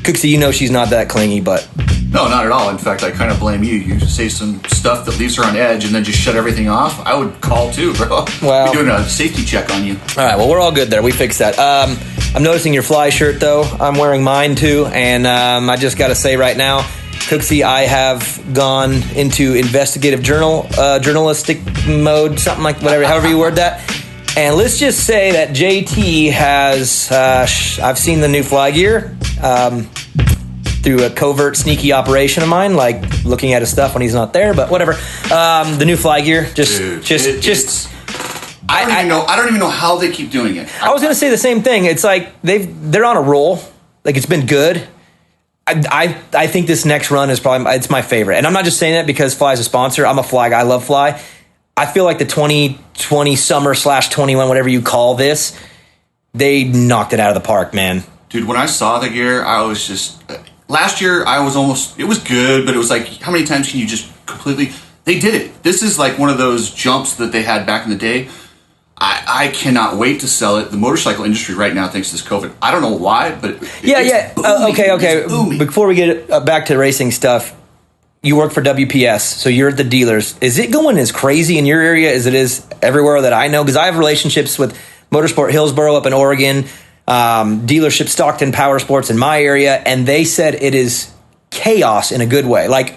Cooksey, you know she's not that clingy, but... No, not at all. In fact, I kind of blame you. You say some stuff that leaves her on edge and then just shut everything off. I would call too, bro. Well, be doing a safety check on you. All right, well, we're all good there. We fixed that. I'm noticing your Fly shirt, though. I'm wearing mine, too. And I just got to say right now, Cooksey, I have gone into investigative journalistic mode, something like whatever, however you word that. And let's just say that JT has, I've seen the new Fly gear through a covert, sneaky operation of mine, like looking at his stuff when he's not there, but whatever. The new Fly gear, I don't even know how they keep doing it. I was going to say the same thing. It's like they're on a roll. Like, it's been good. I think this next run is it's my favorite. And I'm not just saying that because Fly's a sponsor. I'm a Fly guy. I love Fly. I feel like the 2020 summer /21, whatever you call this, they knocked it out of the park, man. Dude, when I saw the gear, I was just... Last year, it was good, but it was like, how many times can you just completely... They did it. This is like one of those jumps that they had back in the day. I cannot wait to sell it. The motorcycle industry right now thinks this COVID. I don't know why, but okay. Before we get back to racing stuff, you work for WPS, so you're at the dealers. Is it going as crazy in your area as it is everywhere that I know? Because I have relationships with Motorsport Hillsboro up in Oregon, dealership Stockton Power Sports in my area, and they said it is chaos in a good way. Like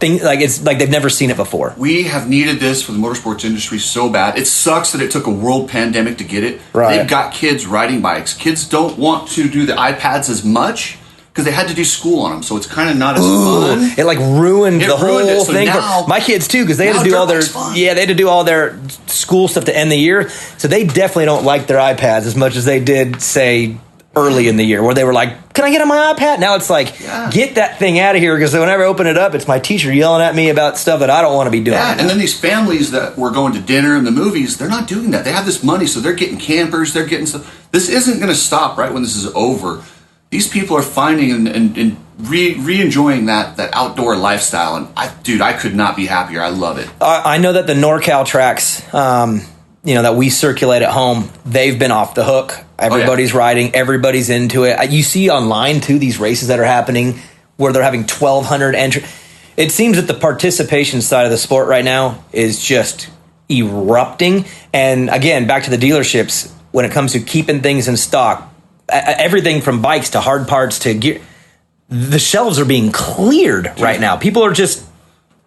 it's like they've never seen it before. We have needed this for the motorsports industry so bad. It sucks that it took a world pandemic to get it. Right. They've got kids riding bikes. Kids don't want to do the iPads as much because they had to do school on them, so it's kind of not as fun. It like ruined the whole So thing now, for my kids too, because they had to do all their they had to do all their school stuff to end the year. So they definitely don't like their iPads as much as they did, say, early in the year, where they were like, "Can I get on my iPad?" Now it's like, get that thing out of here, because whenever I open it up, it's my teacher yelling at me about stuff that I don't want to be doing. Yeah, and then these families that were going to dinner and the movies, they're not doing that. They have this money, so they're getting campers, they're getting stuff. This isn't going to stop right when this is over. These people are finding and re-enjoying that outdoor lifestyle, and I could not be happier. I love it. I know that the NorCal tracks, that we circulate at home, they've been off the hook. Everybody's riding, everybody's into it. You see online too these races that are happening where they're having 1,200 entry. It seems that the participation side of the sport right now is just erupting. And again, back to the dealerships, when it comes to keeping things in stock, everything from bikes to hard parts to gear, the shelves are being cleared right now. People are just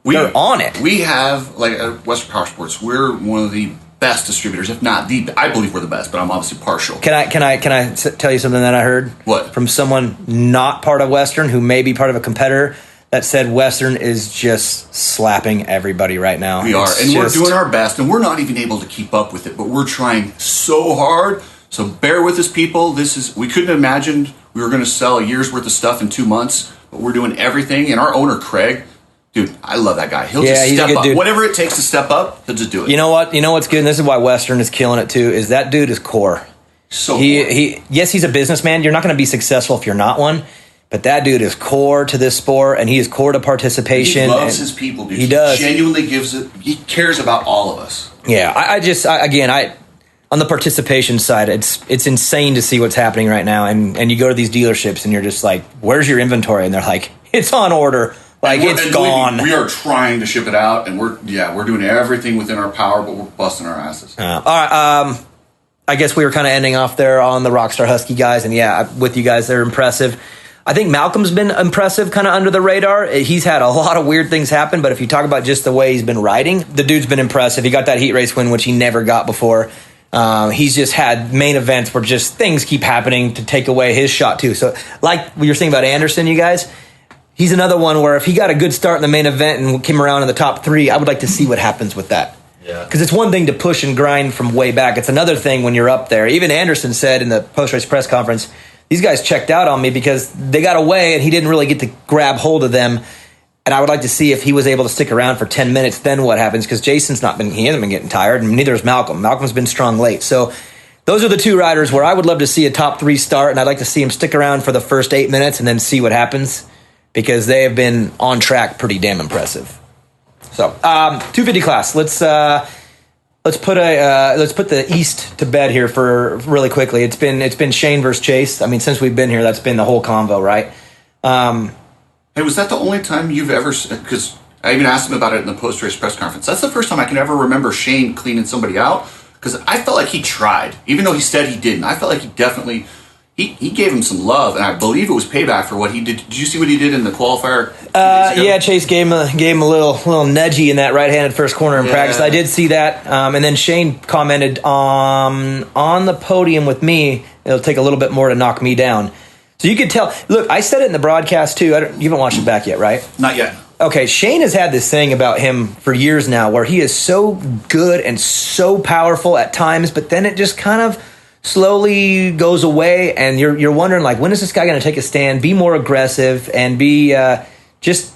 they're on it. We have, like, at Western Power Sports, we're one of the best distributors, if not the. I believe we're the best, but I'm obviously partial. Can I tell you something that I heard? What? From someone not part of Western, who may be part of a competitor, that said Western is just slapping everybody right now. We are, and we're doing our best, and we're not even able to keep up with it, but we're trying so hard. So bear with us, people. We couldn't have imagined we were going to sell a year's worth of stuff in 2 months, but we're doing everything. And our owner, Craig, dude, I love that guy. He'll just step up. Dude. Whatever it takes to step up, he'll just do it. You know what? You know what's good, and this is why Western is killing it too, is that dude is core. So yes, he's a businessman. You're not going to be successful if you're not one. But that dude is core to this sport, and he is core to participation. He loves his people, dude. He does. Genuinely gives it. He cares about all of us. Yeah, I on the participation side, it's insane to see what's happening right now. And you go to these dealerships, and you're just like, "Where's your inventory?" And they're like, "It's on order. Like, it's gone." We are trying to ship it out, and we're doing everything within our power, but we're busting our asses. All right. I guess we were kind of ending off there on the Rockstar Husky guys, and with you guys, they're impressive. I think Malcolm's been impressive, kind of under the radar. He's had a lot of weird things happen, but if you talk about just the way he's been riding, the dude's been impressive. He got that heat race win, which he never got before. He's just had main events where just things keep happening to take away his shot too. So like we were saying about Anderson, you guys, he's another one where if he got a good start in the main event and came around in the top 3, I would like to see what happens with that. Yeah. Because it's one thing to push and grind from way back. It's another thing when you're up there. Even Anderson said in the post-race press conference, these guys checked out on me because they got away and he didn't really get to grab hold of them. And I would like to see if he was able to stick around for 10 minutes, then what happens? Because Jason's he hasn't been getting tired, and neither has Malcolm. Malcolm's been strong late. So those are the 2 riders where I would love to see a top 3 start, and I'd like to see him stick around for the first 8 minutes and then see what happens, because they have been on track pretty damn impressive. So 250 class. Let's put the East to bed here for really quickly. It's been Shane versus Chase. I mean, since we've been here, that's been the whole convo, right? Hey, was that the only time you've ever? Because I even asked him about it in the post-race press conference. That's the first time I can ever remember Shane cleaning somebody out. Because I felt like he tried, even though he said he didn't. I felt like he definitely he gave him some love, and I believe it was payback for what he did. Did you see what he did in the qualifier? Yeah, Chase gave him a little nudgy in that right-handed first corner in practice. I did see that, and then Shane commented on the podium with me. It'll take a little bit more to knock me down. So you could tell. Look, I said it in the broadcast too. You haven't watched it back yet, right? Not yet. Okay, Shane has had this thing about him for years now, where he is so good and so powerful at times, but then it just kind of slowly goes away, and you're wondering, like, when is this guy going to take a stand, be more aggressive, and be just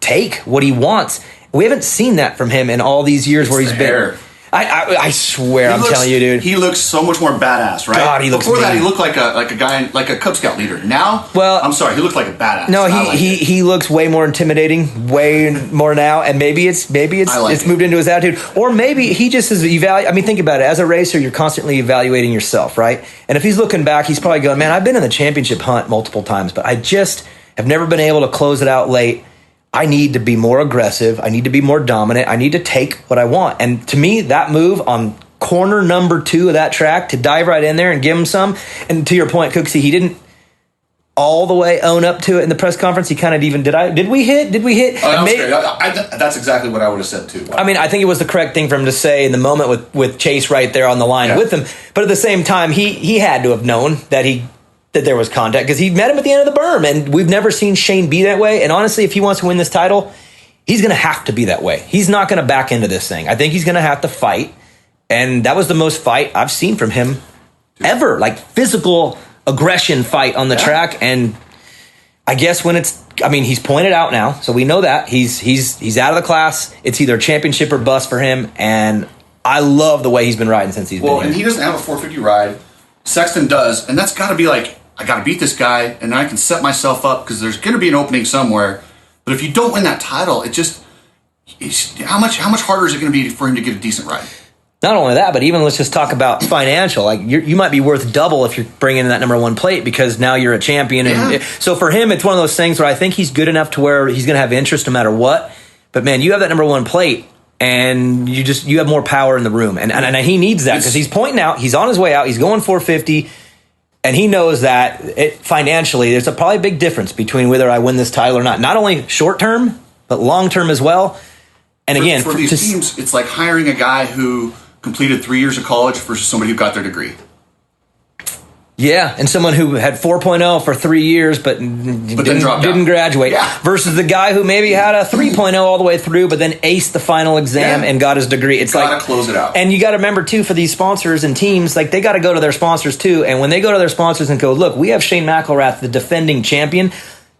take what he wants? We haven't seen that from him in all these years where he's been. I swear, I'm telling you, dude. He looks so much more badass, right? God, he looks Before that, mean. he looked like a guy, like a Cub Scout leader. Now, I'm sorry, he looks like a badass. No, he looks way more intimidating, way more now, and maybe it's moved into his attitude, or maybe he just is I mean, think about it. As a racer, you're constantly evaluating yourself, right? And if he's looking back, he's probably going, "Man, I've been in the championship hunt multiple times, but I just have never been able to close it out late. I need to be more aggressive. I need to be more dominant. I need to take what I want." And to me, that move on corner number 2 of that track to dive right in there and give him some. And to your point, Cooksey, he didn't all the way own up to it in the press conference. He kind of even did we hit? That's exactly what I would have said too. I mean, I think it was the correct thing for him to say in the moment with Chase right there on the line with him. But at the same time, he had to have known that there was contact because he met him at the end of the berm, and we've never seen Shane be that way. And honestly, if he wants to win this title, he's going to have to be that way. He's not going to back into this thing. I think he's going to have to fight, and that was the most fight I've seen from him ever, like physical aggression fight on the track. And I guess he's pointed out now, so we know that he's out of the class. It's either championship or bust for him, and I love the way he's been riding since he's been here. And he doesn't have a 450 ride. Sexton does, and that's got to be like, I got to beat this guy, and I can set myself up because there's going to be an opening somewhere. But if you don't win that title, how much harder is it going to be for him to get a decent ride? Not only that, but even let's just talk about financial. Like you might be worth double if you're bringing in that number 1 plate because now you're a champion. And so for him, it's one of those things where I think he's good enough to where he's going to have interest no matter what. But man, you have that number 1 plate, and you have more power in the room, and he needs that because he's pointing out, he's on his way out, he's going 450, and he knows that financially there's probably a big difference between whether I win this title or not. Not only short term, but long term as well. And again, for these teams, it's like hiring a guy who completed 3 years of college versus somebody who got their degree. Yeah, and someone who had 4.0 for 3 years but didn't graduate versus the guy who maybe had a 3.0 all the way through but then aced the final exam and got his degree. It's gotta close it out. And you got to remember too, for these sponsors and teams, like they got to go to their sponsors too. And when they go to their sponsors and go, look, we have Shane McElrath, the defending champion,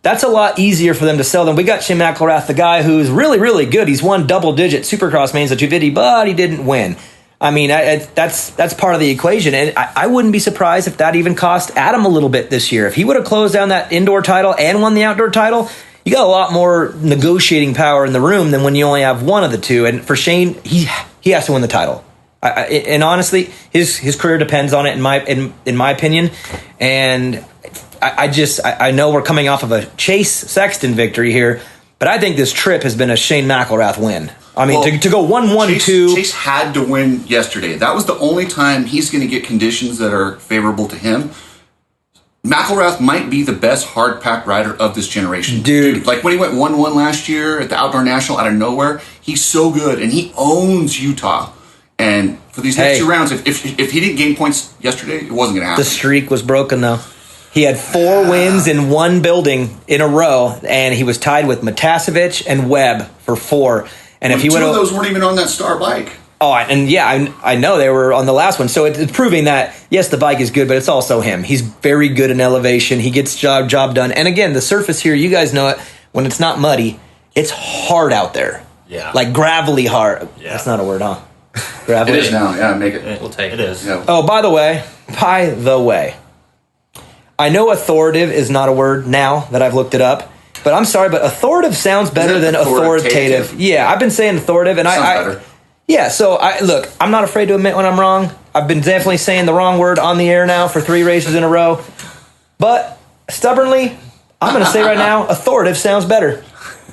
that's a lot easier for them to sell them. We got Shane McElrath, the guy who's really, really good. He's won double-digit Supercross mains at 250, but he didn't win. I mean, that's part of the equation, and I wouldn't be surprised if that even cost Adam a little bit this year. If he would have closed down that indoor title and won the outdoor title, you got a lot more negotiating power in the room than when you only have one of the two. And for Shane, he has to win the title. And honestly, his career depends on it, in my opinion. And I know we're coming off of a Chase Sexton victory here, but I think this trip has been a Shane McElrath win. I mean, to go 1-1-2. Chase had to win yesterday. That was the only time he's going to get conditions that are favorable to him. McElrath might be the best hard pack rider of this generation. Dude. Like when he went 1-1 last year at the Outdoor National out of nowhere, he's so good, and he owns Utah. And for these next 2 rounds, if he didn't gain points yesterday, it wasn't going to happen. The streak was broken, though. He had 4 wins in one building in a row, and he was tied with Matasevich and Webb for 4. And if he 2 of those weren't even on that star bike. Oh, and I know they were on the last one. So it's proving that, yes, the bike is good, but it's also him. He's very good in elevation. He gets job done. And again, the surface here, you guys know it, when it's not muddy, it's hard out there. Yeah. Like gravelly hard. Yeah. That's not a word, huh? Gravelly. It is now. Yeah, make it. We'll take it. It is. Yeah. Oh, by the way, I know authoritative is not a word now that I've looked it up. But I'm sorry, but authoritative sounds better than authoritative. Yeah, I've been saying authoritative, and better. Yeah, so look, I'm not afraid to admit when I'm wrong. I've been definitely saying the wrong word on the air now for 3 races in a row. But stubbornly, I'm going to say right now, authoritative sounds better.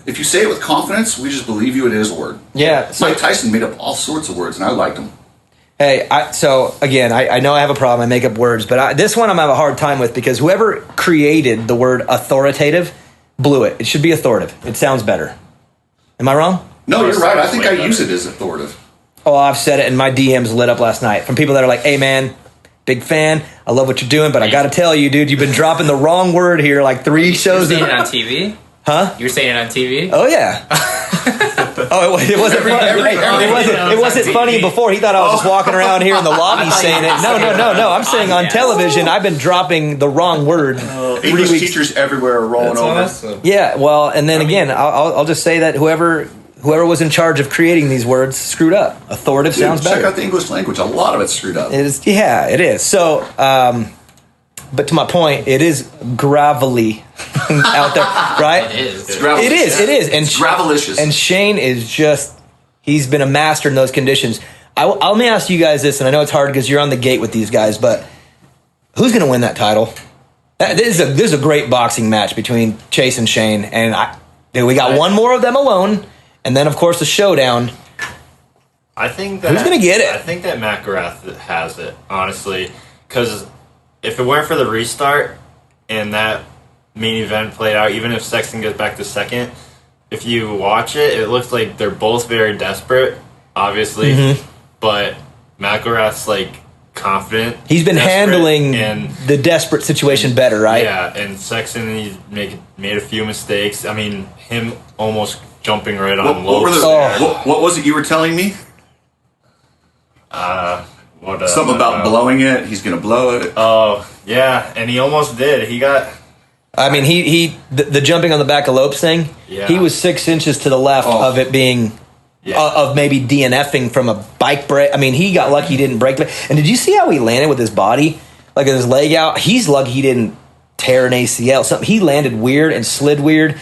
If you say it with confidence, we just believe you. It is a word. Yeah. So, Mike Tyson made up all sorts of words, and I liked them. Hey, I know I have a problem. I make up words, but this one I'm having a hard time with because whoever created the word authoritative blew it. It should be authoritative. It sounds better. Am I wrong? No, you're right. I think I use it as authoritative. Oh, I've said it, and my DMs lit up last night from people that are like, hey, man, big fan. I love what you're doing, but I got to tell you, dude, you've been dropping the wrong word here like 3 shows. You're saying it on TV? Huh? You're saying it on TV? Oh, yeah. It wasn't funny. It wasn't funny before. He thought I was just walking around here in the lobby saying it. No. I'm saying on television, I've been dropping the wrong word. English teachers everywhere are rolling over. Awesome. Yeah, well, and then again, I'll just say that whoever was in charge of creating these words screwed up. Authoritative sounds better. Check out the English language. A lot of it's screwed up. It is. So, but to my point, it is gravelly out there, right? It is. It's gravelous. It is. And it's gravelicious. And Shane is he's been a master in those conditions. Let me ask you guys this, and I know it's hard because you're on the gate with these guys, but who's going to win that title? This is a great boxing match between Chase and Shane, and we got one more of them alone, and then, of course, the showdown. I think that who's going to get it? I think that McGrath has it, honestly, because if it weren't for the restart and that main event played out, even if Sexton gets back to second, if you watch it, it looks like they're both very desperate, obviously, but McGrath's like confident. He's been handling the desperate situation better, right? Yeah, and Sexton, he made a few mistakes. I mean, him almost jumping right on Lopes. What was it you were telling me? Something about blowing it. He's going to blow it. Oh, yeah, and he almost did. He got... I mean, the jumping on the back of Lopes thing, he was 6 inches to the left of it being... of maybe DNFing from a bike break. I mean, he got lucky he didn't break. And did you see how he landed with his body? Like with his leg out? He's lucky he didn't tear an ACL. Something. He landed weird and slid weird.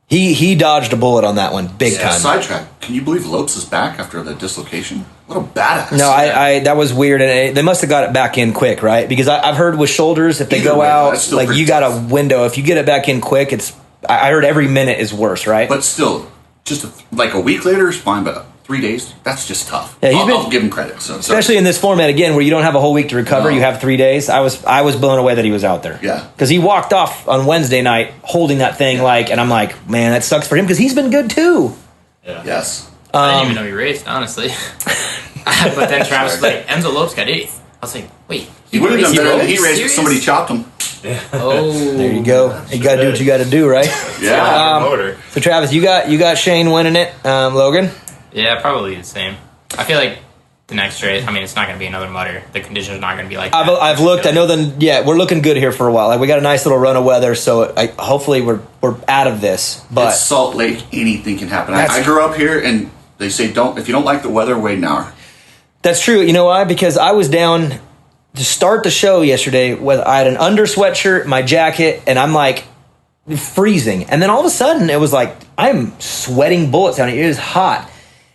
He dodged a bullet on that one big time. Sidetrack. Can you believe Lopes is back after the dislocation? What a badass. No, I that was weird. And they must have got it back in quick, right? Because I've heard with shoulders, if they go out, like you got a window. If you get it back in quick, I heard every minute is worse, right? But still, just like a week later is fine, but 3 days, that's just tough. Yeah, I'll give him credit. Especially in this format, again, where you don't have a whole week to recover, you have 3 days. I was blown away that he was out there. Yeah. Because he walked off on Wednesday night holding that thing and I'm like, man, that sucks for him because he's been good too. Yeah. Yes. I didn't even know he raced, honestly. But then Travis was like, Enzo Lopes got 8th. I was like, wait. He would have done better than he raced if somebody chopped him. Oh. There you go. You got to do what you got to do, right? Yeah. So Travis, you got Shane winning it. Logan? Yeah, probably the same. I feel like the next race, I mean, it's not going to be another mutter. The conditions are not going to be like that. I've looked. I know we're looking good here for a while. Like we got a nice little run of weather, so hopefully we're out of this. But it's Salt Lake, anything can happen. I grew up here, and they say if you don't like the weather, wait an hour. That's true. You know why? Because I was down to start the show yesterday with I had an under sweatshirt, my jacket, and I'm like freezing. And then all of a sudden it was like I'm sweating bullets down here. It is hot.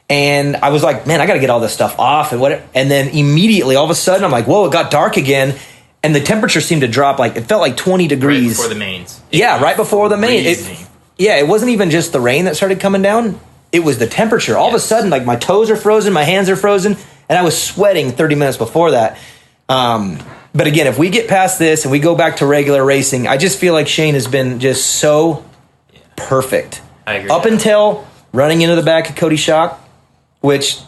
And I was like, man, I got to get all this stuff off and whatever. And then immediately, all of a sudden, I'm like, whoa, it got dark again. And the temperature seemed to drop. Like it felt like 20 degrees. Right before the mains. Right before the main. It wasn't even just the rain that started coming down. It was the temperature. All of a sudden, like my toes are frozen, my hands are frozen, and I was sweating 30 minutes before that. But again, if we get past this and we go back to regular racing, I just feel like Shane has been just so perfect. I agree. Up until running into the back of Cody Schock, which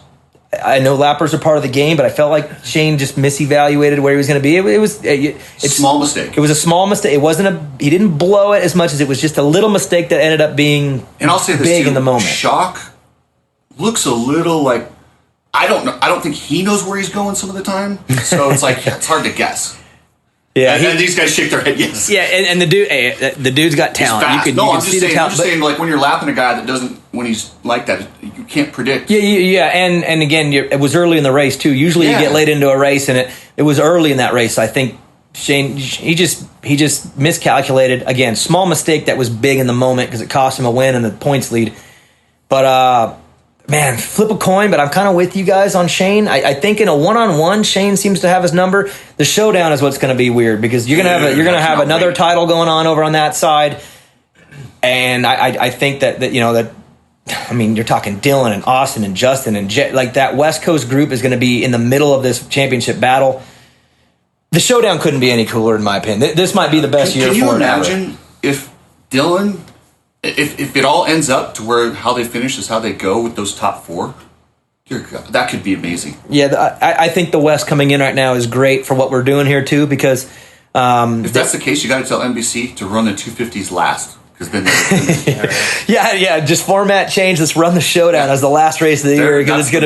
I know lappers are part of the game, but I felt like Shane just misevaluated where he was going to be. It's small mistake. It was a small mistake. It wasn't he didn't blow it as much as it was just a little mistake that ended up being and I'll say this big too, in the moment. Schock looks a little like I don't know. I don't think he knows where he's going some of the time. So it's like it's hard to guess. Yeah, and these guys shake their head. Yes. Yeah, and the dude's got talent. He's fast. You can I'm just saying like when you're lapping a guy that doesn't when he's like that, you can't predict. Yeah, and again, it was early in the race too. Usually you get late into a race, and it was early in that race. I think Shane he just miscalculated again. Small mistake that was big in the moment because it cost him a win and the points lead. But man, flip a coin, but I'm kind of with you guys on Shane. I think in a one-on-one, Shane seems to have his number. The showdown is what's going to be weird because you're going to have another title going on over on that side, and I think that I mean you're talking Dylan and Austin and Justin and like that West Coast group is going to be in the middle of this championship battle. The showdown couldn't be any cooler in my opinion. This might be the best year for it. Can you imagine if Dylan? If it all ends up to where how they finish is how they go with those top four, that could be amazing. Yeah, I think the West coming in right now is great for what we're doing here too because if that's the case, you got to tell NBC to run the 250s last because then just format change. Let's run the showdown as the last race of the year because it's going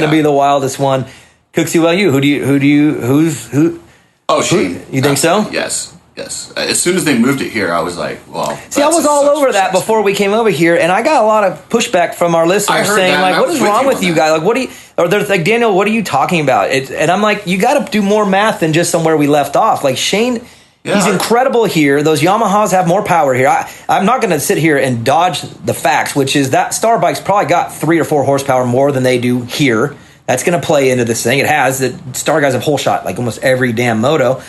to be the wildest one. Cooksey, well, who? Oh, Shane. You think so? Yes. Yes. As soon as they moved it here, I was like, well. See, I was all over that before we came over here, and I got a lot of pushback from our listeners saying, like, what is wrong with you guys? Like, they're like, Daniel, what are you talking about? And I'm like, you got to do more math than just somewhere we left off. Like, Shane, he's incredible here. Those Yamahas have more power here. I'm not going to sit here and dodge the facts, which is that Star Bike's probably got 3 or 4 horsepower more than they do here. That's going to play into this thing. It has. The Star guys have whole shot like almost every damn moto.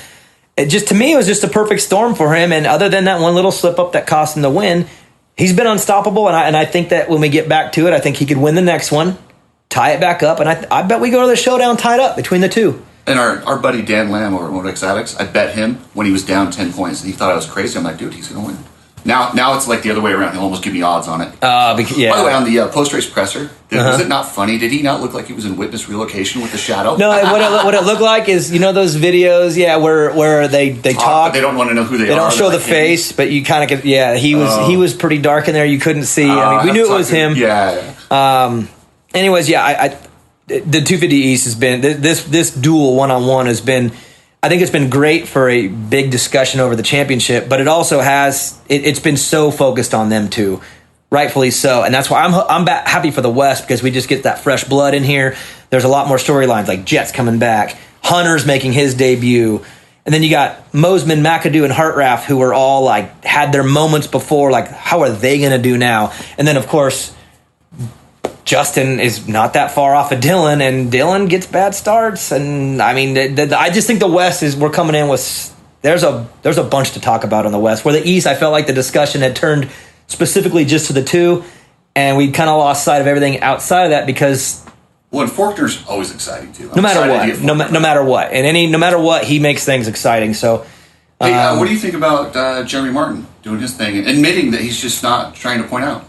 To me, it was just a perfect storm for him. And other than that one little slip up that cost him the win, he's been unstoppable. And I think that when we get back to it, I think he could win the next one. tie it back up, and I bet we go to the showdown tied up between the two. And our buddy Dan Lamb over at Moto Exotics, I bet him when he was down 10 points, and he thought I was crazy. I'm like, dude, he's going to win. Now it's like the other way around. He'll almost give me odds on it. Yeah. By the way, on the post-race presser, was it not funny? Did he not look like he was in witness relocation with the shadow? No, what it looked like is, those videos, where they talk. But they don't want to know who they are. They don't show the face, but you kind of get, he was pretty dark in there. You couldn't see. We knew it was him. Yeah. Anyways, the 250 East has been, this duel one-on-one has been, I think it's been great for a big discussion over the championship, but it also has, it's been so focused on them too, rightfully so. And that's why I'm happy for the West, because we just get that fresh blood in here. There's a lot more storylines, like Jet's coming back, Hunter's making his debut. And then you got Mosman, McAdoo, and Hartraff, who were all like, had their moments before, like, how are they going to do now? And then, of course, Justin is not that far off of Dylan, and Dylan gets bad starts. And I mean, I just think the West we're coming in with, there's a bunch to talk about on the West. Where the East, I felt like the discussion had turned specifically just to the two, and we kind of lost sight of everything outside of that because. Well, and Faulkner's always exciting too. No matter what, and no matter what, he makes things exciting. So, hey, what do you think about Jeremy Martin doing his thing and admitting that he's just not trying to point out?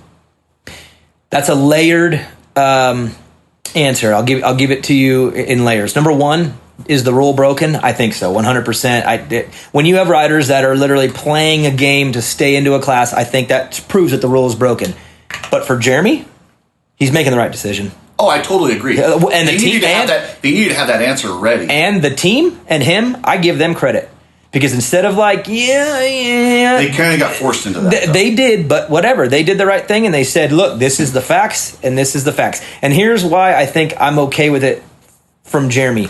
That's a layered answer. I'll give it to you in layers. Number one, is the rule broken? I think so, 100%. When you have riders that are literally playing a game to stay into a class, I think that proves that the rule is broken. But for Jeremy, he's making the right decision. Oh, I totally agree. And they needed to have that answer ready. And the team and him, I give them credit. Because instead of like, they kind of got forced into that. They did, but whatever. They did the right thing, and they said, look, this is the facts, and this is the facts. And here's why I think I'm okay with it from Jeremy.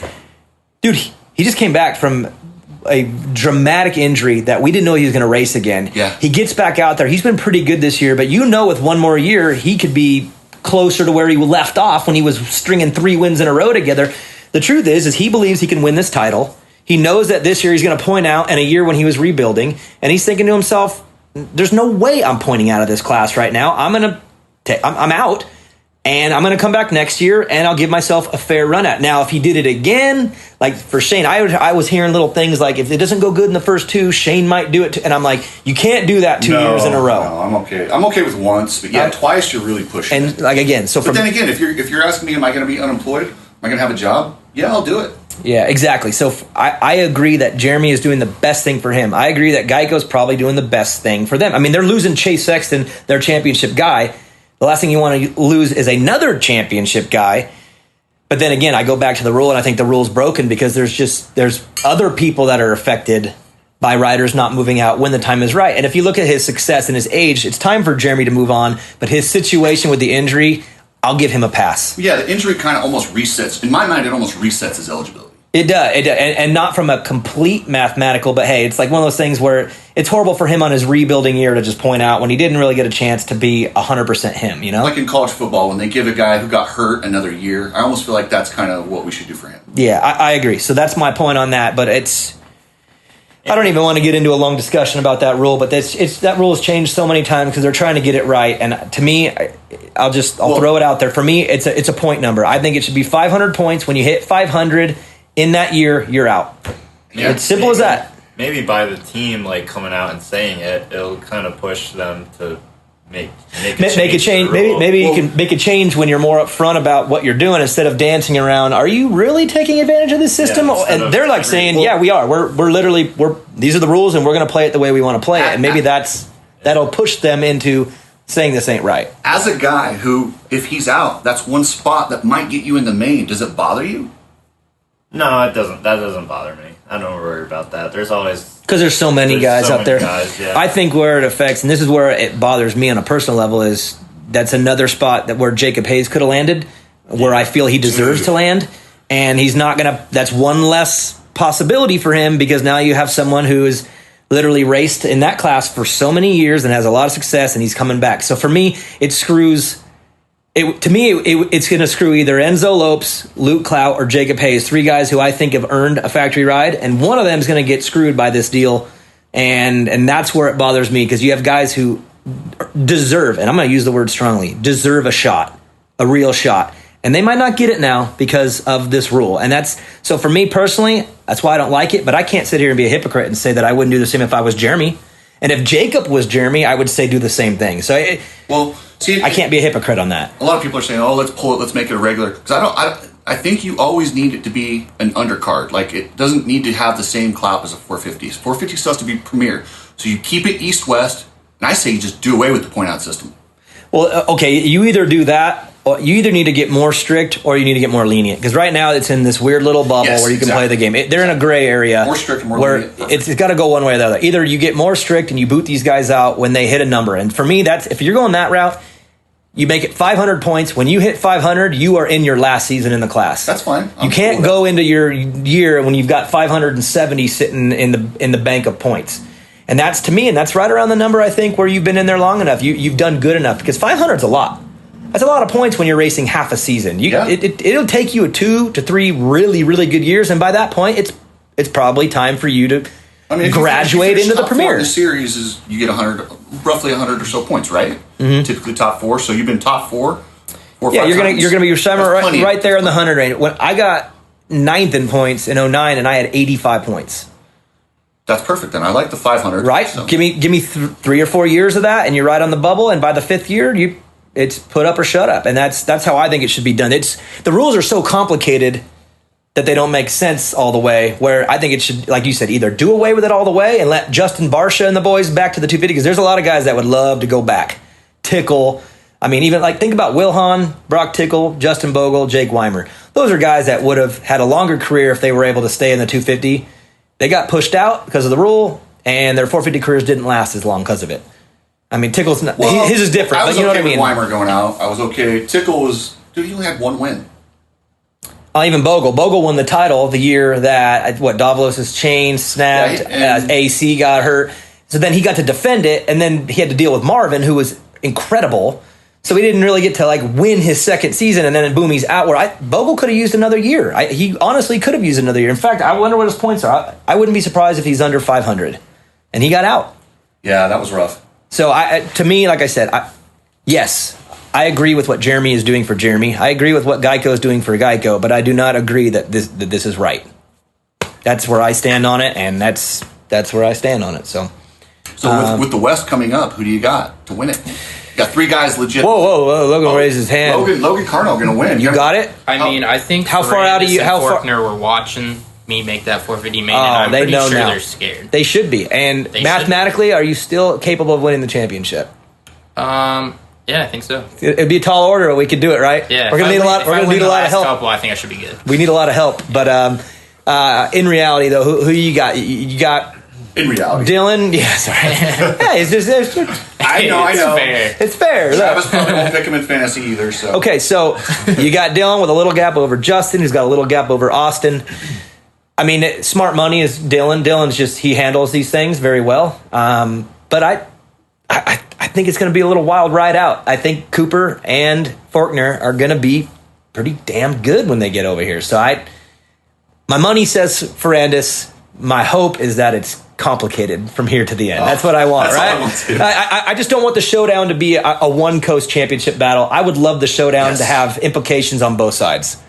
Dude, he just came back from a dramatic injury that we didn't know he was going to race again. Yeah. He gets back out there. He's been pretty good this year, but with one more year, he could be closer to where he left off when he was stringing 3 wins in a row together. The truth is he believes he can win this title. He knows that this year he's going to point out in a year when he was rebuilding, and he's thinking to himself, there's no way I'm pointing out of this class right now. I'm out, and I'm going to come back next year, and I'll give myself a fair run at it. Now, if he did it again, like for Shane, I was hearing little things like, if it doesn't go good in the first 2, Shane might do it, and I'm like, you can't do that 2 years in a row. No, I'm okay. I'm okay with once, but twice you're really pushing and it. Like again, but then again, if you're asking me, am I going to be unemployed? Am I going to have a job? Yeah, I'll do it. Yeah, exactly. So I agree that Jeremy is doing the best thing for him. I agree that Geico's probably doing the best thing for them. I mean, they're losing Chase Sexton, their championship guy. The last thing you want to lose is another championship guy. But then again, I go back to the rule, and I think the rule's broken because there's other people that are affected by riders not moving out when the time is right. And if you look at his success and his age, it's time for Jeremy to move on. But his situation with the injury, I'll give him a pass. Yeah, the injury kind of almost resets. In my mind, it almost resets his eligibility. It does. And not from a complete mathematical, but hey, it's like one of those things where it's horrible for him on his rebuilding year to just point out when he didn't really get a chance to be 100% him, Like in college football, when they give a guy who got hurt another year, I almost feel like that's kind of what we should do for him. Yeah, I agree. So that's my point on that, but I don't even want to get into a long discussion about that rule, but that rule has changed so many times because they're trying to get it right. And to me, I'll throw it out there. For me, it's a point number. I think it should be 500 points. When you hit 500 in that year, you're out. Yeah, it's simple as that. Maybe by the team coming out and saying it, it'll kind of push them to make a change. Maybe you can make a change when you're more upfront about what you're doing instead of dancing around. Are you really taking advantage of this system? Yeah, and they're like saying, "Yeah, we are. We're literally these are the rules, and we're going to play it the way we want to play it." And maybe that'll push them into saying this ain't right. As a guy who, if he's out, that's one spot that might get you in the main. Does it bother you? No, it doesn't. That doesn't bother me. I don't worry about that. There's always because there's so many guys out there. Yeah. I think where it affects, and this is where it bothers me on a personal level, is that's another spot where Jacob Hayes could have landed, where I feel he deserves to land, and he's not gonna. That's one less possibility for him because now you have someone who is literally raced in that class for so many years and has a lot of success, and he's coming back. So for me, it screws. It's going to screw either Enzo Lopes, Luke Clout, or Jacob Hayes, 3 guys who I think have earned a factory ride, and one of them is going to get screwed by this deal, and that's where it bothers me because you have guys who deserve, and I'm going to use the word strongly, deserve a shot, a real shot, And they might not get it now because of this rule. And so for me personally, that's why I don't like it. But I can't sit here and be a hypocrite and say that I wouldn't do the same if I was Jeremy. And if Jacob was Jeremy, I would say do the same thing. So I can't be a hypocrite on that. A lot of people are saying, "Oh, let's pull it. Let's make it a regular." Because I think you always need it to be an undercard. Like, it doesn't need to have the same clout as a 450. 450 still has to be premier. So you keep it east-west, and I say you just do away with the point-out system. Well, okay, you either do that, or you either need to get more strict, or you need to get more lenient. Because right now it's in this weird little bubble where you can play the game. They're in a gray area. More strict and more where lenient. it's got to go one way or the other. Either you get more strict and you boot these guys out when they hit a number. And for me, if you're going that route, you make it 500 points. When you hit 500, you are in your last season in the class. That's fine. You can't go into your year when you've got 570 sitting in the bank of points. And that's, to me, and that's right around the number, I think, where you've been in there long enough. You've done good enough. Because 500 is a lot. That's a lot of points when you're racing half a season. It'll take you 2 to 3 really, really good years. And by that point, it's probably time for you to graduate into the Premier. The series is you get roughly 100 or so points, right? Mm-hmm. Typically top 4. So you've been top 4. Yeah, you're gonna be right there in the 100 range. When I got 9th in points in 09, and I had 85 points. That's perfect. Then I like the 500. Right. So. Give me 3 or 4 years of that, and you're right on the bubble. And by the 5th year, it's put up or shut up, and that's how I think it should be done. The rules are so complicated that they don't make sense all the way, where I think it should, like you said, either do away with it all the way and let Justin Barsha and the boys back to the 250, because there's a lot of guys that would love to go back. Tickle. I mean, even think about Will Hahn, Brock Tickle, Justin Bogle, Jake Weimer. Those are guys that would have had a longer career if they were able to stay in the 250. They got pushed out because of the rule, and their 450 careers didn't last as long because of it. I mean, Tickle's not, his is different. I was but you know okay what I mean? with Weimer going out. I was okay. Tickle he only had 1 win. Even Bogle. Bogle won the title the year that, Davalos' chain snapped, AC got hurt. So then he got to defend it, and then he had to deal with Marvin, who was incredible. So he didn't really get to win his second season, and then boom, he's out. Where Bogle could have used another year. He honestly could have used another year. In fact, I wonder what his points are. I wouldn't be surprised if he's under 500, and he got out. Yeah, that was rough. So to me, like I said, yes, I agree with what Jeremy is doing for Jeremy. I agree with what Geico is doing for Geico, but I do not agree that this is right. That's where I stand on it, and that's where I stand on it. So with the West coming up, who do you got to win it? You got 3 guys legit. Whoa! Logan raised his hand. Logan Karnow going to win. You got it? I think how far out of you? How far? Faulkner were watching me make that 450 main, and I'm pretty sure they're scared. They should be. And mathematically, are you still capable of winning the championship? Yeah, I think so. It'd be a tall order, but we could do it, right? Yeah, we're gonna need a lot. We're gonna need a lot of help. Couple, I think I should be good. We need a lot of help, but in reality, though, who you got? You got in reality, Dylan. Yeah, sorry. Hey, it's just I know. Fair. It's fair. Travis probably won't pick him in fantasy either. So okay, so you got Dylan with a little gap over Justin, who's got a little gap over Austin. I mean, smart money is Dylan. Dylan's he handles these things very well. But I think it's going to be a little wild ride out. I think Cooper and Faulkner are going to be pretty damn good when they get over here. So my money says Ferrandis. My hope is that it's complicated from here to the end. That's what I want, right? I just don't want the showdown to be a one-coast championship battle. I would love the showdown to have implications on both sides.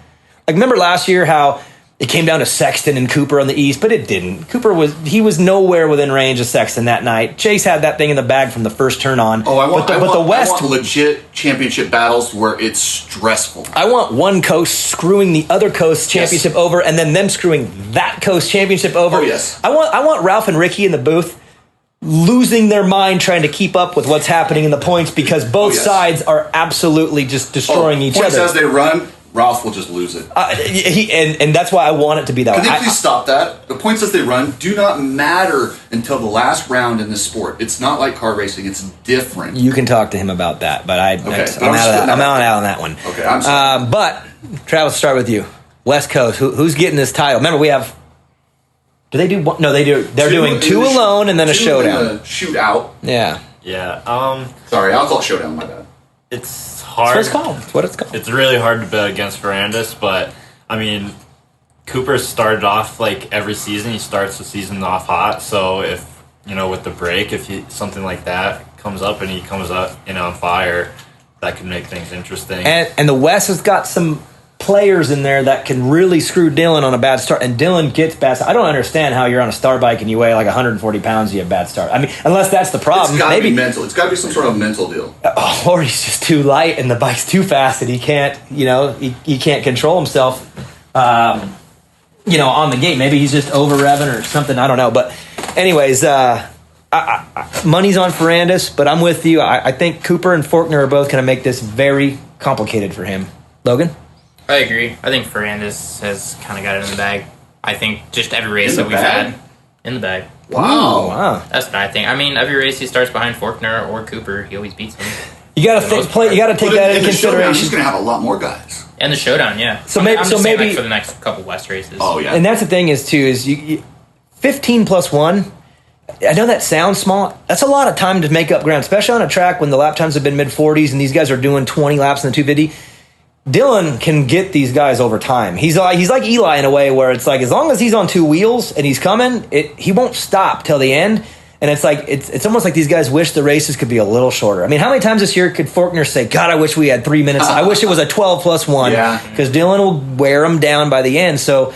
Remember last year how it came down to Sexton and Cooper on the East, but it didn't. Cooper was nowhere within range of Sexton that night. Chase had that thing in the bag from the first turn on. I want legit championship battles where it's stressful. I want one coast screwing the other coast championship over, and then them screwing that coast championship over. Oh yes. I want Ralph and Ricky in the booth losing their mind trying to keep up with what's happening in the points, because both sides are absolutely just destroying each points other. As they run, Ralph will just lose it. And that's why I want it to be that way. Can they please stop that? The points as they run do not matter until the last round in this sport. It's not like car racing. It's different. You can talk to him about that, but I'm out on that one. Okay, I'm sorry. But, Travis, start with you. West Coast, who's getting this title? Remember, we have... Do they do one? No, they do. They're doing 2 alone and then a showdown. Shootout. Yeah. Yeah. Sorry, I'll call it showdown, my bad. It's hard. That's what it's called. It's really hard to bet against Ferrandis, but I mean, Cooper started off every season. He starts the season off hot. So if with the break, if something like that comes up and he comes up on fire, that could make things interesting. And the West has got some players in there that can really screw Dylan on a bad start, and Dylan gets bad. I don't understand how you're on a star bike and you weigh like 140 pounds, you have bad start. I mean, unless that's the problem. It's got to maybe be mental. It's got to be some sort of mental deal. Or he's just too light and the bike's too fast and he can't, he can't control himself, on the gate. Maybe he's just over revving or something. I don't know. But anyways, money's on Ferrandis, but I'm with you. I think Cooper and Faulkner are both going to make this very complicated for him. Logan? I agree. I think Ferrandis has kind of got it in the bag. I think just every race that we've had in the bag. Wow. That's what I think. I mean, every race he starts behind Faulkner or Cooper, he always beats him. You got to You got to take that into consideration. He's going to have a lot more guys. And the showdown, yeah. So I'm just saying, maybe like, for the next couple West races. Oh yeah. And that's the thing is you 15 plus 1. I know that sounds small. That's a lot of time to make up ground, especially on a track when the lap times have been mid 40s and these guys are doing 20 laps in the 250. Dylan can get these guys over time. He's like Eli in a way where it's like as long as he's on two wheels and he's coming, he won't stop till the end. And it's like it's almost like these guys wish the races could be a little shorter. I mean, how many times this year could Faulkner say, "God, I wish we had 3 minutes. I wish it was a 12 plus 1." Yeah. Because Dylan will wear him down by the end. So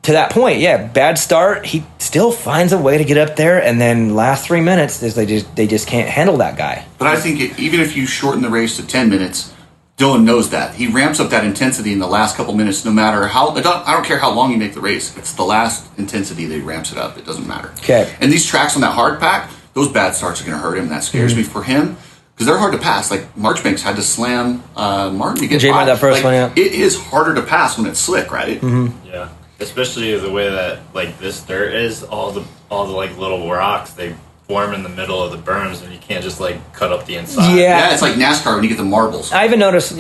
to that point, bad start. He still finds a way to get up there, and then last 3 minutes, they just can't handle that guy. But I think even if you shorten the race to 10 minutes, Dylan knows that. He ramps up that intensity in the last couple minutes no matter how... I don't care how long you make the race. It's the last intensity that he ramps it up. It doesn't matter. Okay. And these tracks on that hard pack, those bad starts are going to hurt him. That scares me for him because they're hard to pass. Like Marchbanks had to slam Martin to get by. That first one, yeah. It is harder to pass when it's slick, right? Mm-hmm. Yeah. Especially the way that like this dirt is, all the like little rocks, they form in the middle of the berms, and you can't just like cut up the inside. Yeah, it's like NASCAR when you get the marbles. I even noticed,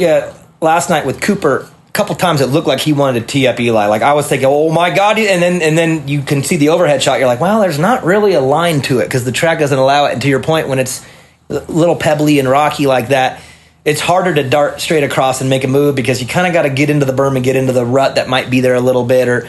last night with Cooper, a couple times it looked like he wanted to tee up Eli. Like I was thinking, oh my God, and then you can see the overhead shot. You're like, well, there's not really a line to it because the track doesn't allow it. And to your point, when it's a little pebbly and rocky like that, it's harder to dart straight across and make a move because you kind of got to get into the berm and get into the rut that might be there a little bit. Or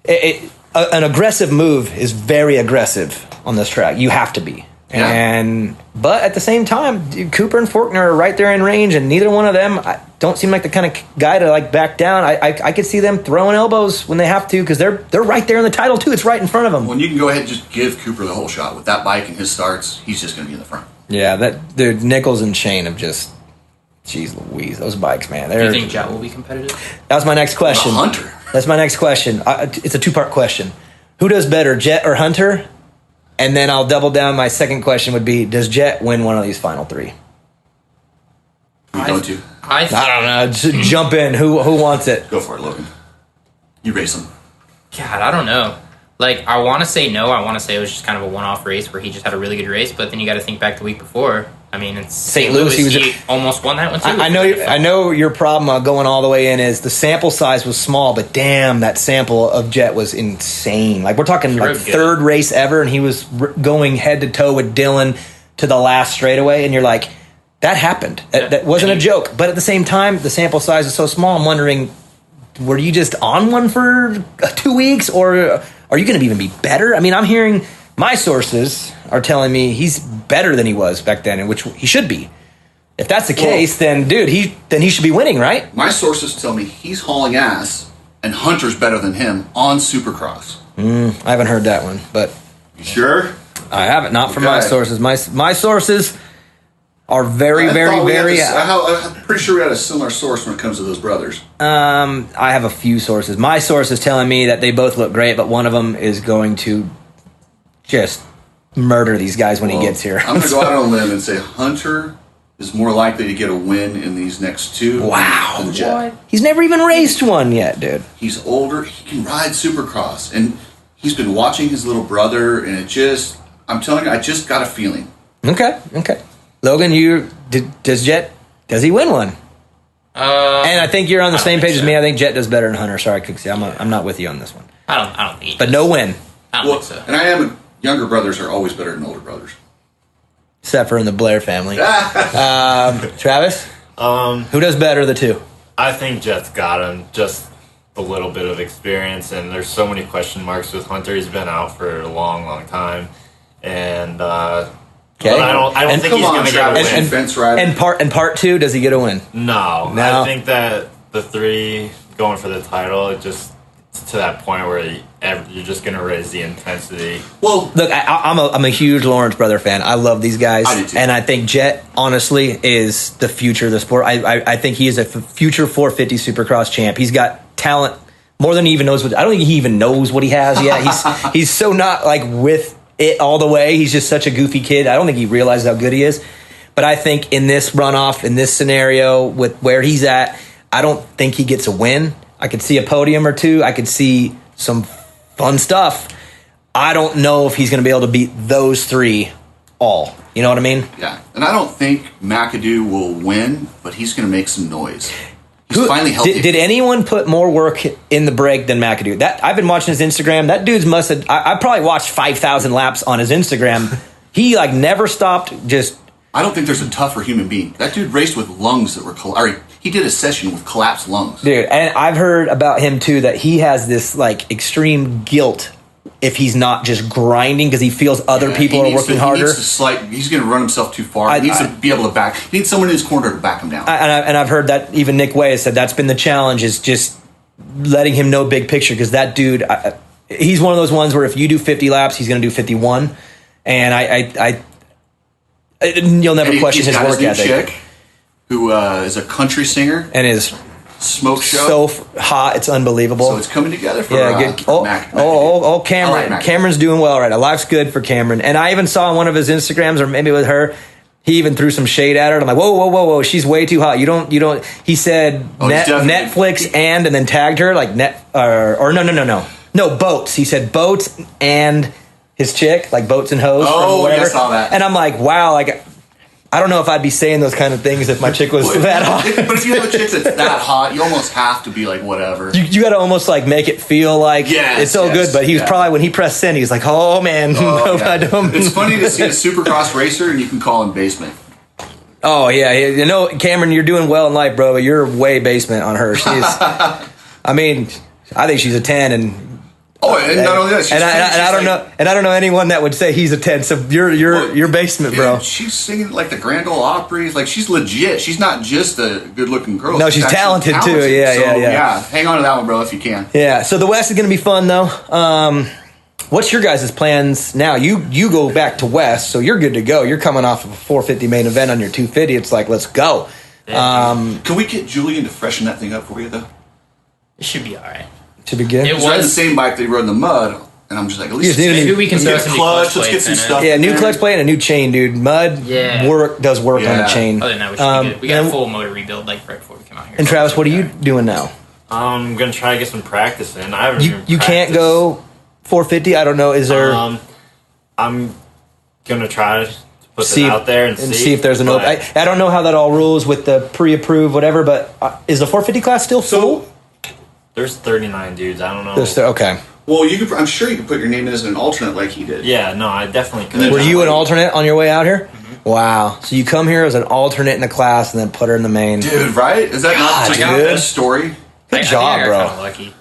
an aggressive move is very aggressive on this track. You have to be. Yeah. But at the same time, Cooper and Faulkner are right there in range, and neither one of them don't seem like the kind of guy to like back down. I could see them throwing elbows when they have to because they're right there in the title too. It's right in front of them. When you can go ahead and just give Cooper the whole shot with that bike and his starts, he's just going to be in the front. Yeah, the Nichols and Shane have just, geez Louise, those bikes, man. Do you think Jet will be competitive? That was my next question. Hunter. That's my next question. It's a two-part question. Who does better, Jet or Hunter? And then I'll double down. My second question would be, does Jet win one of these final three? Who going to? I don't know. Just jump in. Who wants it? Go for it, Logan. You race him. God, I don't know. Like, I want to say no. I want to say it was just kind of a one-off race where he just had a really good race. But then you got to think back the week before. I mean, it's St. Louis. He almost won that one too. I know your problem going all the way in is the sample size was small, but damn, that sample of Jet was insane. Like we're talking like third race ever, and he was going head to toe with Dylan to the last straightaway, and you're like, that happened. That wasn't a joke. But at the same time, the sample size is so small. I'm wondering, were you just on one for 2 weeks, or are you going to even be better? I mean, I'm hearing. My sources are telling me he's better than he was back then, and which he should be. If that's the case, then dude, he should be winning, right? My sources tell me he's hauling ass, and Hunter's better than him on Supercross. I haven't heard that one, but you sure? I haven't. Not from my sources. My sources are very. I'm pretty sure we had a similar source when it comes to those brothers. I have a few sources. My source is telling me that they both look great, but one of them is going to just murder these guys when he gets here. I'm going to go out on a limb and say Hunter is more likely to get a win in these next two. Wow. Than Jet. He's never even raced one yet, dude. He's older. He can ride Supercross. And he's been watching his little brother, and I'm telling you, I just got a feeling. Okay. Logan, does he win one? And I think you're on the same page as me. I think Jet does better than Hunter. Sorry, Cooksey. I'm not with you on this one. I don't think but no win. I don't think so. And younger brothers are always better than older brothers. Except for in the Blair family. Travis? Who does better of the two? I think Jet's got him. Just a little bit of experience, and there's so many question marks with Hunter. He's been out for a long, long time. And I don't think he's going to get a win. Fence rider. And part two, does he get a win? No. I think that the 3 going for the title, it just to that point where you're just going to raise the intensity. Well, look, I'm a huge Lawrence brother fan. I love these guys, and I think Jet honestly is the future of the sport. I think he is a future 450 Supercross champ. He's got talent more than he even knows. I don't think he even knows what he has yet. He's so not like with it all the way. He's just such a goofy kid. I don't think he realizes how good he is. But I think in this runoff, in this scenario, with where he's at, I don't think he gets a win. I could see a podium or 2. I could see some fun stuff. I don't know if he's going to be able to beat those 3 all. You know what I mean? Yeah. And I don't think McAdoo will win, but he's going to make some noise. He's finally healthy. Did anyone put more work in the break than McAdoo? I've been watching his Instagram. That dude's must have. I probably watched 5,000 laps on his Instagram. He like never stopped. I don't think there's a tougher human being. That dude raced with lungs that were he did a session with collapsed lungs. Dude, and I've heard about him too that he has this like extreme guilt if he's not just grinding because he feels other people are working harder. He's going to run himself too far. He needs to be able to back. He needs someone in his corner to back him down. And I've heard that even Nick Way has said that's been the challenge, is just letting him know big picture, because that dude, he's one of those ones where if you do 50 laps, he's going to do 51. And you'll never question his work ethic. Chick who is a country singer and is smoke show so hot, it's unbelievable. So it's coming together for good. Cameron. Like Cameron's doing well right now. Life's good for Cameron. And I even saw on one of his Instagrams, or maybe with her, he even threw some shade at her. I'm like, whoa, she's way too hot. You don't. He said Netflix and then tagged her like no boats. He said boats and his chick, like boats and hoes. Oh, yeah, I saw that. And I'm like, wow, like. I don't know if I'd be saying those kind of things if my chick was that hot. But if you have a chick that's that hot, you almost have to be like, whatever. You got to almost like make it feel like it's so good. But he was probably, when he pressed send, he was like, oh man. It's funny to see a Supercross racer and you can call him basement. Oh yeah. You know, Cameron, you're doing well in life, bro, but you're way basement on her. She's, I mean, I think she's a 10 and not only that, I don't know anyone that would say he's a 10. So you're basement, bro. She's singing like the Grand Ole Opry. Like she's legit. She's not just a good-looking girl. No, she's talented too. Yeah. Hang on to that one, bro, if you can. Yeah. So the West is going to be fun, though. What's your guys' plans now? You go back to West, so you're good to go. You're coming off of a 450 main event on your 250. It's like, let's go. Can we get Julian to freshen that thing up for you, though? It should be all right. To begin, it was riding the same bike they rode in the mud, and I'm just like, at least maybe we can throw some clutch. Let's get some stuff. Yeah, new clutch plate and a new chain, dude. Mud does work on the chain. Other than that, we should be good. We got a full motor rebuild like right before we come out here. And Travis, what are you doing now? I'm gonna try to get some practice in. I haven't. You can't go 450. I don't know. Is there? I'm gonna try to put it out there and see if there's an open. I don't know how that all rules with the pre-approved whatever, but is the 450 class still full? There's 39 dudes. I don't know. Okay. Well, I'm sure you could put your name in as an alternate like he did. Yeah, no, I definitely could. Were you an alternate on your way out here? Mm-hmm. Wow. So you come here as an alternate in the class and then put her in the main. Dude, right? Is that not just the best story? Good job, bro. Kind of lucky.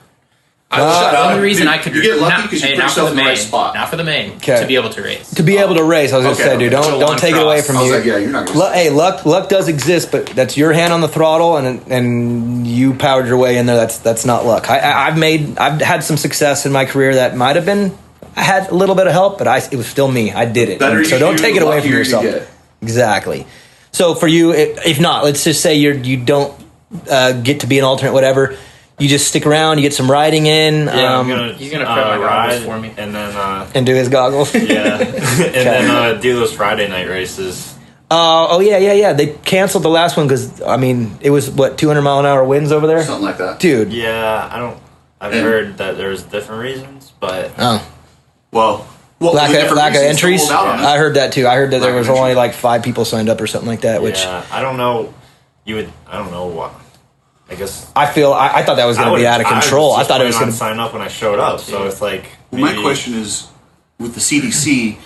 The only reason I could you get lucky because you put yourself in the right spot. Not for the main. To be able to race. To be able to race, I was going to say, dude, don't take it away from you. Like, yeah, you're not gonna hey, luck does exist, but that's your hand on the throttle, and you powered your way in there. That's not luck. I've had some success in my career that might have been. I had a little bit of help, but it was still me. I did it. So don't take it away from yourself. Exactly. So for you, if not, let's just say you don't get to be an alternate, whatever. You just stick around. You get some riding in. Yeah, he's gonna prep my goggles for me, and then and do his goggles. Yeah, and then do those Friday night races. Yeah. They canceled the last one because it was 200-mile-an-hour winds over there, something like that, dude. Yeah, I've heard that there's different reasons, but lack of entries. I heard that too. I heard that there was only like 5 people signed up or something like that. Which I don't know. I don't know what. I guess I thought that was going to be out of control. I thought it was going to sign up when I showed up. So it's like. Well, my question is, with the CDC,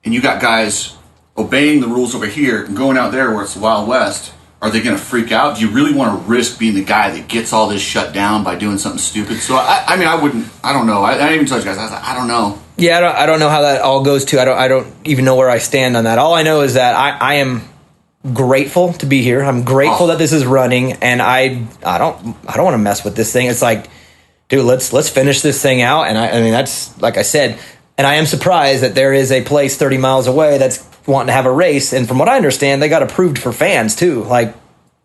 and you got guys obeying the rules over here and going out there where it's the Wild West, are they going to freak out? Do you really want to risk being the guy that gets all this shut down by doing something stupid? So I wouldn't. I don't know. I didn't even tell you guys. I was like, I don't know. Yeah, I don't know how that all goes to. I don't even know where I stand on that. All I know is that I am grateful to be here. I'm grateful that this is running, and I don't want to mess with this thing. It's like, dude, let's finish this thing out. And I mean, that's like I said, and I am surprised that there is a place 30 miles away that's wanting to have a race. And from what I understand, they got approved for fans too. Like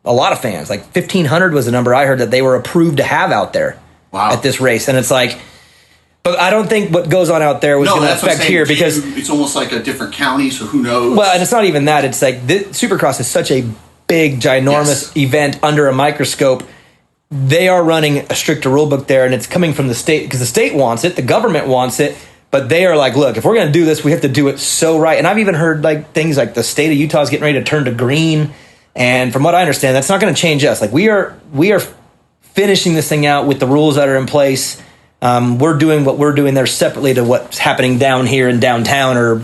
a lot of fans, like 1,500 was the number I heard that they were approved to have out there at this race. And it's like, but I don't think what goes on out there was going to affect here because it's almost like a different county. So who knows? Well, and it's not even that. It's like Supercross is such a big, ginormous event under a microscope. They are running a stricter rule book there, and it's coming from the state because the state wants it, the government wants it, but they are like, look, if we're going to do this, we have to do it so right. And I've even heard like things like the state of Utah is getting ready to turn to green, and from what I understand, that's not going to change us. Like we are finishing this thing out with the rules that are in place. We're doing what we're doing there separately to what's happening down here in downtown or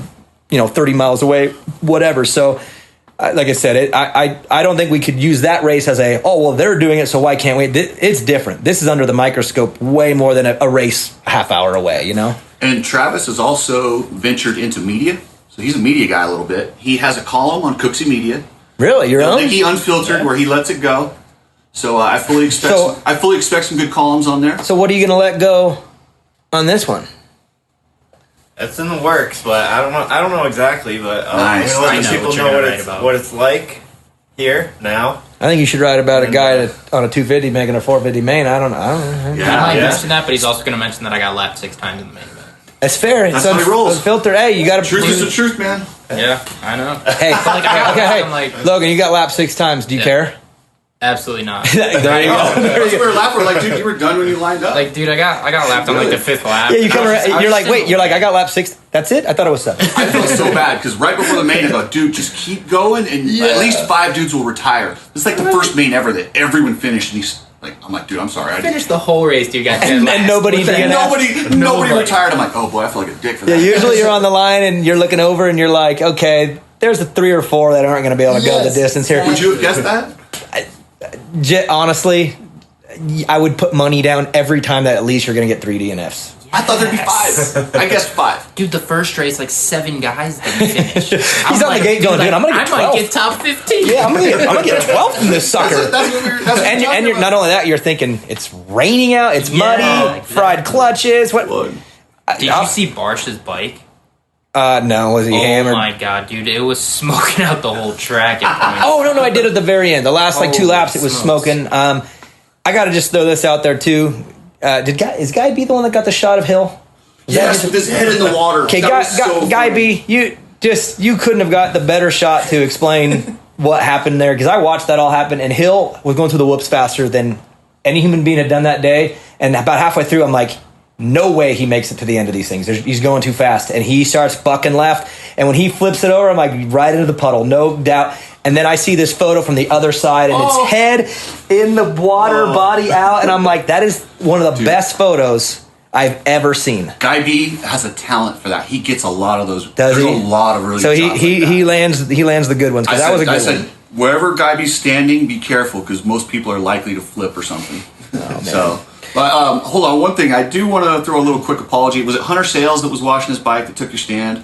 30 miles away, whatever. So. Like I said, I don't think we could use that race as they're doing it, so why can't we? It's different. This is under the microscope way more than a race half hour away, And Travis has also ventured into media, so he's a media guy a little bit. He has a column on Cooksey Media. Really, your own? He Unfiltered, where he lets it go. So I fully expect some good columns on there. So what are you going to let go on this one? It's in the works, but I don't know exactly. But nice. I'm gonna let people know what it's like here now. I think you should write about a guy on a 250 making a 450 main. I don't know. Yeah, I might mention that, but he's also going to mention that I got lapped 6 times in the main event. That's fair. That's how he rolls. Unfiltered. Hey, you got to. Truth is the truth, man. Yeah, I know. Hey, hey, Logan, you got lapped 6 times. Do you care? Absolutely not. There you go. We were laughing like, dude, you were done when you lined up. Like, dude, I got lapped on like the 5th lap. Yeah, you come around. You're like, I got lapped 6. That's it? I thought it was 7. I felt so bad because right before the main, I go, dude, just keep going, and at least 5 dudes will retire. It's like the first main ever that everyone finished, and he's like, I'm like, dude, I'm sorry. I finished the whole race, dude. Got and nobody retired. I'm like, oh boy, I feel like a dick for that. Yeah, usually you're on the line and you're looking over and you're like, okay, there's the 3 or 4 that aren't going to be able to go the distance here. Would you have guessed that? Honestly, I would put money down every time that at least you're going to get 3 DNFs. I thought there'd be 5. I guessed 5. Dude, the first race, like 7 guys didn't finish. He's on the gate going, dude, I'm going to get 12. I might get top 15. Yeah, I'm going to get 12 from this sucker. And you're not only that, you're thinking it's raining out, it's muddy, fried clutches. What? Did you see Barsh's bike? No, was he hammered? Oh my god, dude, it was smoking out the whole track at points. Oh, no, I did at the very end. The last 2 laps, it was smoking. I got to just throw this out there, too. Is Guy B the one that got the shot of Hill? Yes, with his head in the water. Okay, Guy B, you couldn't have got the better shot to explain what happened there, because I watched that all happen, and Hill was going through the whoops faster than any human being had done that day, and about halfway through, I'm like, no way he makes it to the end of these things. He's going too fast, and he starts bucking left, and when he flips it over, I'm like, right into the puddle, no doubt. And then I see this photo from the other side, and it's head in the water, body out, and I'm like, that is one of the best photos I've ever seen. Guy B has a talent for that. He gets a lot of those. Does he? There's a lot of really. So he lands the good ones. That was a good one. Wherever Guy B's standing, be careful because most people are likely to flip or something. So. But hold on, one thing. I do want to throw a little quick apology. Was it Hunter Sales that was washing his bike that took your stand?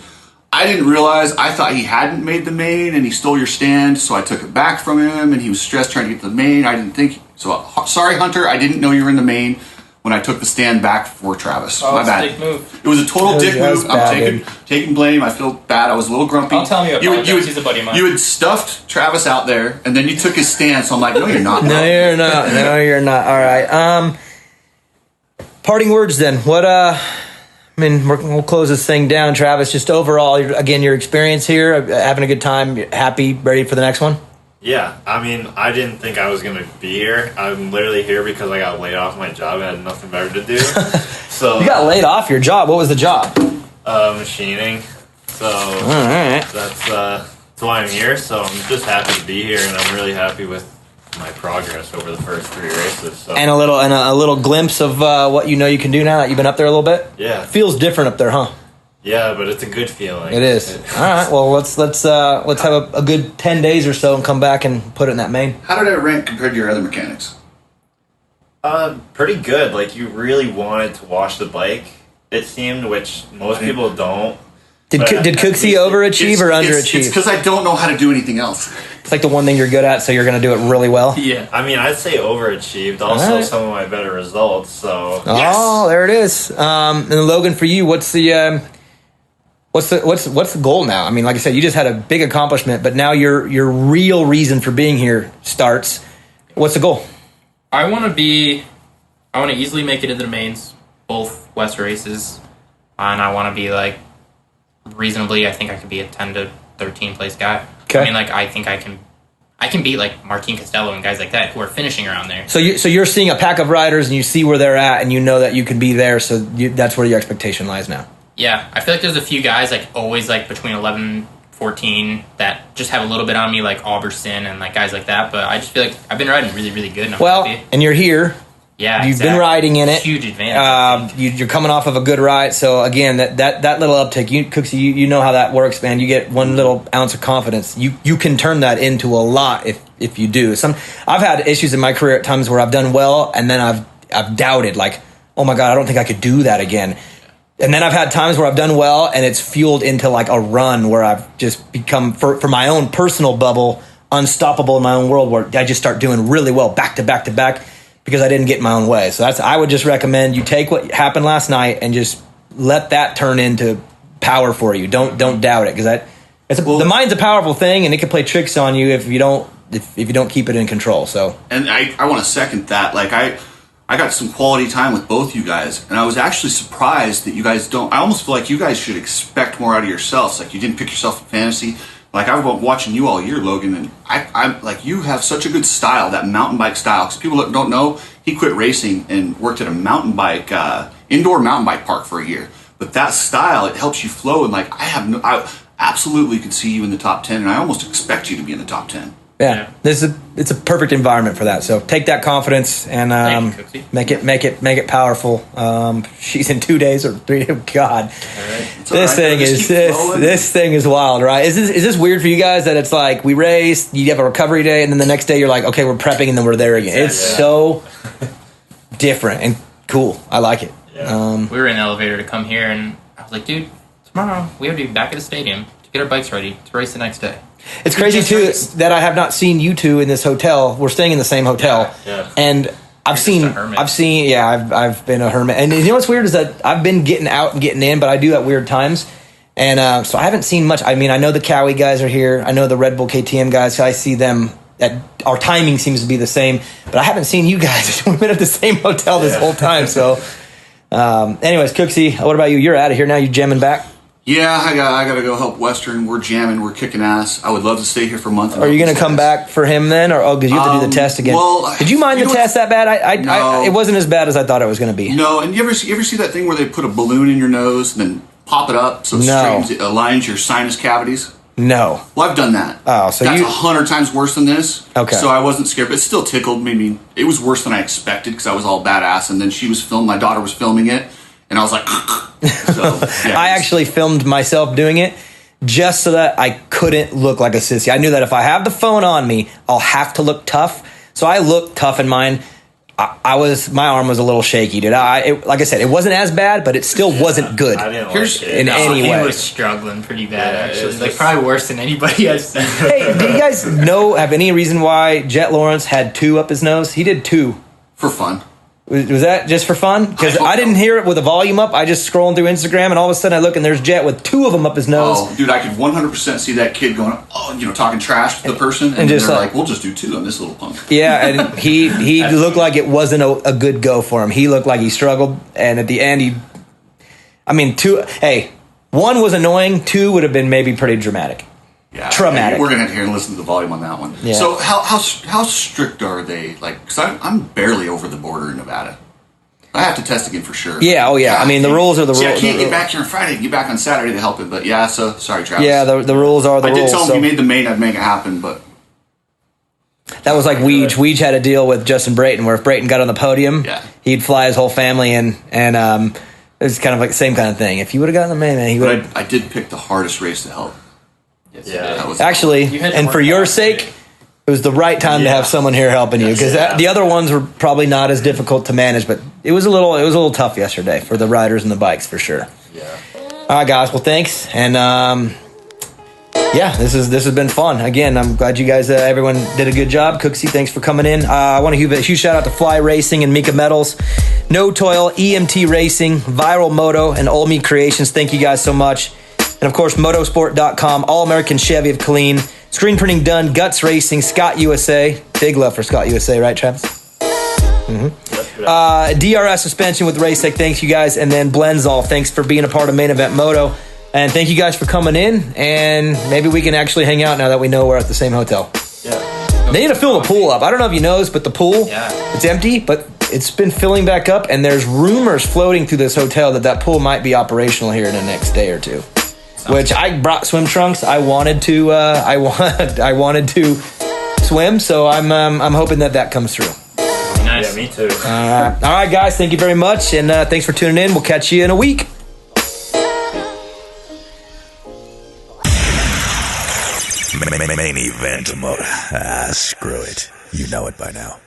I didn't realize. I thought he hadn't made the main and he stole your stand, so I took it back from him and he was stressed trying to get to the main. I didn't think. So sorry, Hunter. I didn't know you were in the main when I took the stand back for Travis. My bad. Dick move. It was a total dick move. I'm taking blame. I feel bad. I was a little grumpy. I'll tell him he's a buddy of mine. You had stuffed Travis out there and then you took his stand, so I'm like, no, you're not. No, you're not. No, you're not. All right. Parting words then. What we'll close this thing down, Travis. Just overall, again, your experience here, having a good time, happy, ready for the next one? Yeah, I mean, I didn't think I was going to be here. I'm literally here because I got laid off my job and had nothing better to do. So you got laid off your job. What was the job? Machining. So all right. That's why I'm here. So I'm just happy to be here, and I'm really happy with my progress over the first 3 races. So. And a little glimpse of what you can do now that you've been up there a little bit. Yeah, feels different up there, huh? Yeah, but it's a good feeling. It is. All right. Well, let's have a good 10 days or so and come back and put it in that main. How did it rank compared to your other mechanics? Pretty good. Like, you really wanted to wash the bike, it seemed, which most people don't. Did Cooksey overachieve or underachieve? It's because I don't know how to do anything else. It's like the one thing you're good at, so you're going to do it really well. Yeah, I mean, I'd say overachieved. Also, some of my better results. So there it is. And Logan, for you, what's the goal now? I mean, like I said, you just had a big accomplishment, but now your real reason for being here starts. What's the goal? I want to easily make it into the mains, both West races, and I want to be like reasonably. I think I could be a 10 to 13 place guy. Okay. I mean, like I think I can beat like Martin Costello and guys like that who are finishing around there. So you're seeing a pack of riders and you see where they're at and you know that you can be there. So that's where your expectation lies now. Yeah, I feel like there's a few guys like always like between 11, 14 that just have a little bit on me, like Alberson and like guys like that. But I just feel like I've been riding really, really good. And I'm happy. And you're here. Yeah, you've been riding in it. Huge advantage. You're coming off of a good ride, so again, that little uptick, Cooksey, you know how that works, man. You get one little ounce of confidence. You can turn that into a lot if you do. I've had issues in my career at times where I've done well, and then I've doubted, like, oh my god, I don't think I could do that again. And then I've had times where I've done well, and it's fueled into like a run where I've just become, for my own personal bubble, unstoppable in my own world, where I just start doing really well back to back to back. Because I didn't get in my own way. So I would just recommend you take what happened last night and just let that turn into power for you. Don't doubt it, because the mind's a powerful thing, and it can play tricks on you if you don't keep it in control. So, and I want to second that. Like I got some quality time with both you guys, and I was actually surprised that you guys don't. I almost feel like you guys should expect more out of yourselves. Like you didn't pick yourself in fantasy. Like I've been watching you all year, Logan, and I'm like, you have such a good style, that mountain bike style. Because people that don't know, he quit racing and worked at a mountain bike, indoor mountain bike park for a year. But that style, it helps you flow. And like, I absolutely could see you in the top 10, and I almost expect you to be in the top 10. Yeah, it's a perfect environment for that. So take that confidence and make it powerful. She's in 2 days or 3 days. God, this thing is wild, right? Is this weird for you guys that it's like we race, you have a recovery day, and then the next day you're like, okay, we're prepping, and then we're there again. It's so different and cool. I like it. Yeah. We were in the elevator to come here, and I was like, dude, tomorrow we have to be back at the stadium to get our bikes ready to race the next day. It's crazy too that I have not seen you two in this hotel. We're staying in the same hotel, and I've been a hermit. And you know what's weird is that I've been getting out and getting in, but I do at weird times, and so I haven't seen much. I mean, I know the Cowie guys are here. I know the Red Bull KTM guys. So I see them. Our timing seems to be the same, but I haven't seen you guys. We've been at the same hotel this whole time. So, anyways, Cooksey, what about you? You're out of here now. You jamming back? Yeah, I got to go help Western. We're jamming. We're kicking ass. I would love to stay here for a month. Are you going to come back for him then? Or because you have to do the test again? Well, did you mind the test that bad? No. It wasn't as bad as I thought it was going to be. No, and you ever see that thing where they put a balloon in your nose and then pop it up so it aligns your sinus cavities? No. Well, I've done that. Oh, so that's 100 times worse than this. Okay. So I wasn't scared, but it still tickled me. I mean, it was worse than I expected because I was all badass, and then my daughter was filming it. And I was like, I actually filmed myself doing it just so that I couldn't look like a sissy. I knew that if I have the phone on me, I'll have to look tough. So I looked tough in mine. My arm was a little shaky, dude. Like I said, it wasn't as bad, but it still wasn't good. I didn't like it. Any way. He was struggling pretty bad, actually. Like probably worse than anybody I've seen. Hey, do you guys have any reason why Jet Lawrence had 2 up his nose? He did 2. For fun. Was that just for fun? Because I didn't hear it with the volume up. I just scrolling through Instagram, and all of a sudden I look, and there's Jet with 2 of them up his nose. Oh, dude, I could 100% see that kid going, talking trash to the person, and just they're like, we'll just do 2 on this little punk. Yeah, and he looked like it wasn't a good go for him. He looked like he struggled, and at the end, 2. Hey, 1 was annoying. 2 would have been maybe pretty dramatic. Yeah, traumatic. We're gonna have to hear and listen to the volume on that one. Yeah. So how strict are they? Like, because I'm barely over the border in Nevada. I have to test again for sure. Yeah. Oh yeah. God, I mean, the rules are the rules. I can't get back here on Friday. Get back on Saturday to help him. But yeah, so sorry, Travis. Yeah, the rules are the rules. I did tell him if he made the main, I'd make it happen. But that was like Weege. Weege had a deal with Justin Brayton, where if Brayton got on the podium, he'd fly his whole family in, and it was kind of like the same kind of thing. If you would have gotten the main, man, he would. I did pick the hardest race to help. Yeah, actually, and for your sake, it was the right time to have someone here helping you, because the other ones were probably not as difficult to manage, but it was a little tough yesterday for the riders and the bikes for sure. Yeah. All right, guys. Well, thanks. And yeah, this has been fun. Again, I'm glad you guys, everyone did a good job. Cooksey, thanks for coming in. I want to give a huge shout out to Fly Racing and Mika Metals, No Toil, EMT Racing, Viral Moto, and Old Meat Creations. Thank you guys so much. And of course, motosport.com, All American Chevy of Killeen, Screen Printing Done, Guts Racing, Scott USA. Big love for Scott USA, right, Travis? DRS Suspension with Racetech. Thanks, you guys. And then Blenzall, thanks for being a part of Main Event Moto. And thank you guys for coming in. And maybe we can actually hang out now that we know we're at the same hotel. Yeah. They need to fill the pool up. I don't know if you noticed, but the pool, it's empty, but it's been filling back up. And there's rumors floating through this hotel that pool might be operational here in the next day or two. Which I brought swim trunks. I wanted to. I wanted to swim, so I'm hoping that comes through. Nice. Yeah, me too. All right, guys. Thank you very much, and thanks for tuning in. We'll catch you in a week. Main Event Moto. Screw it. You know it by now.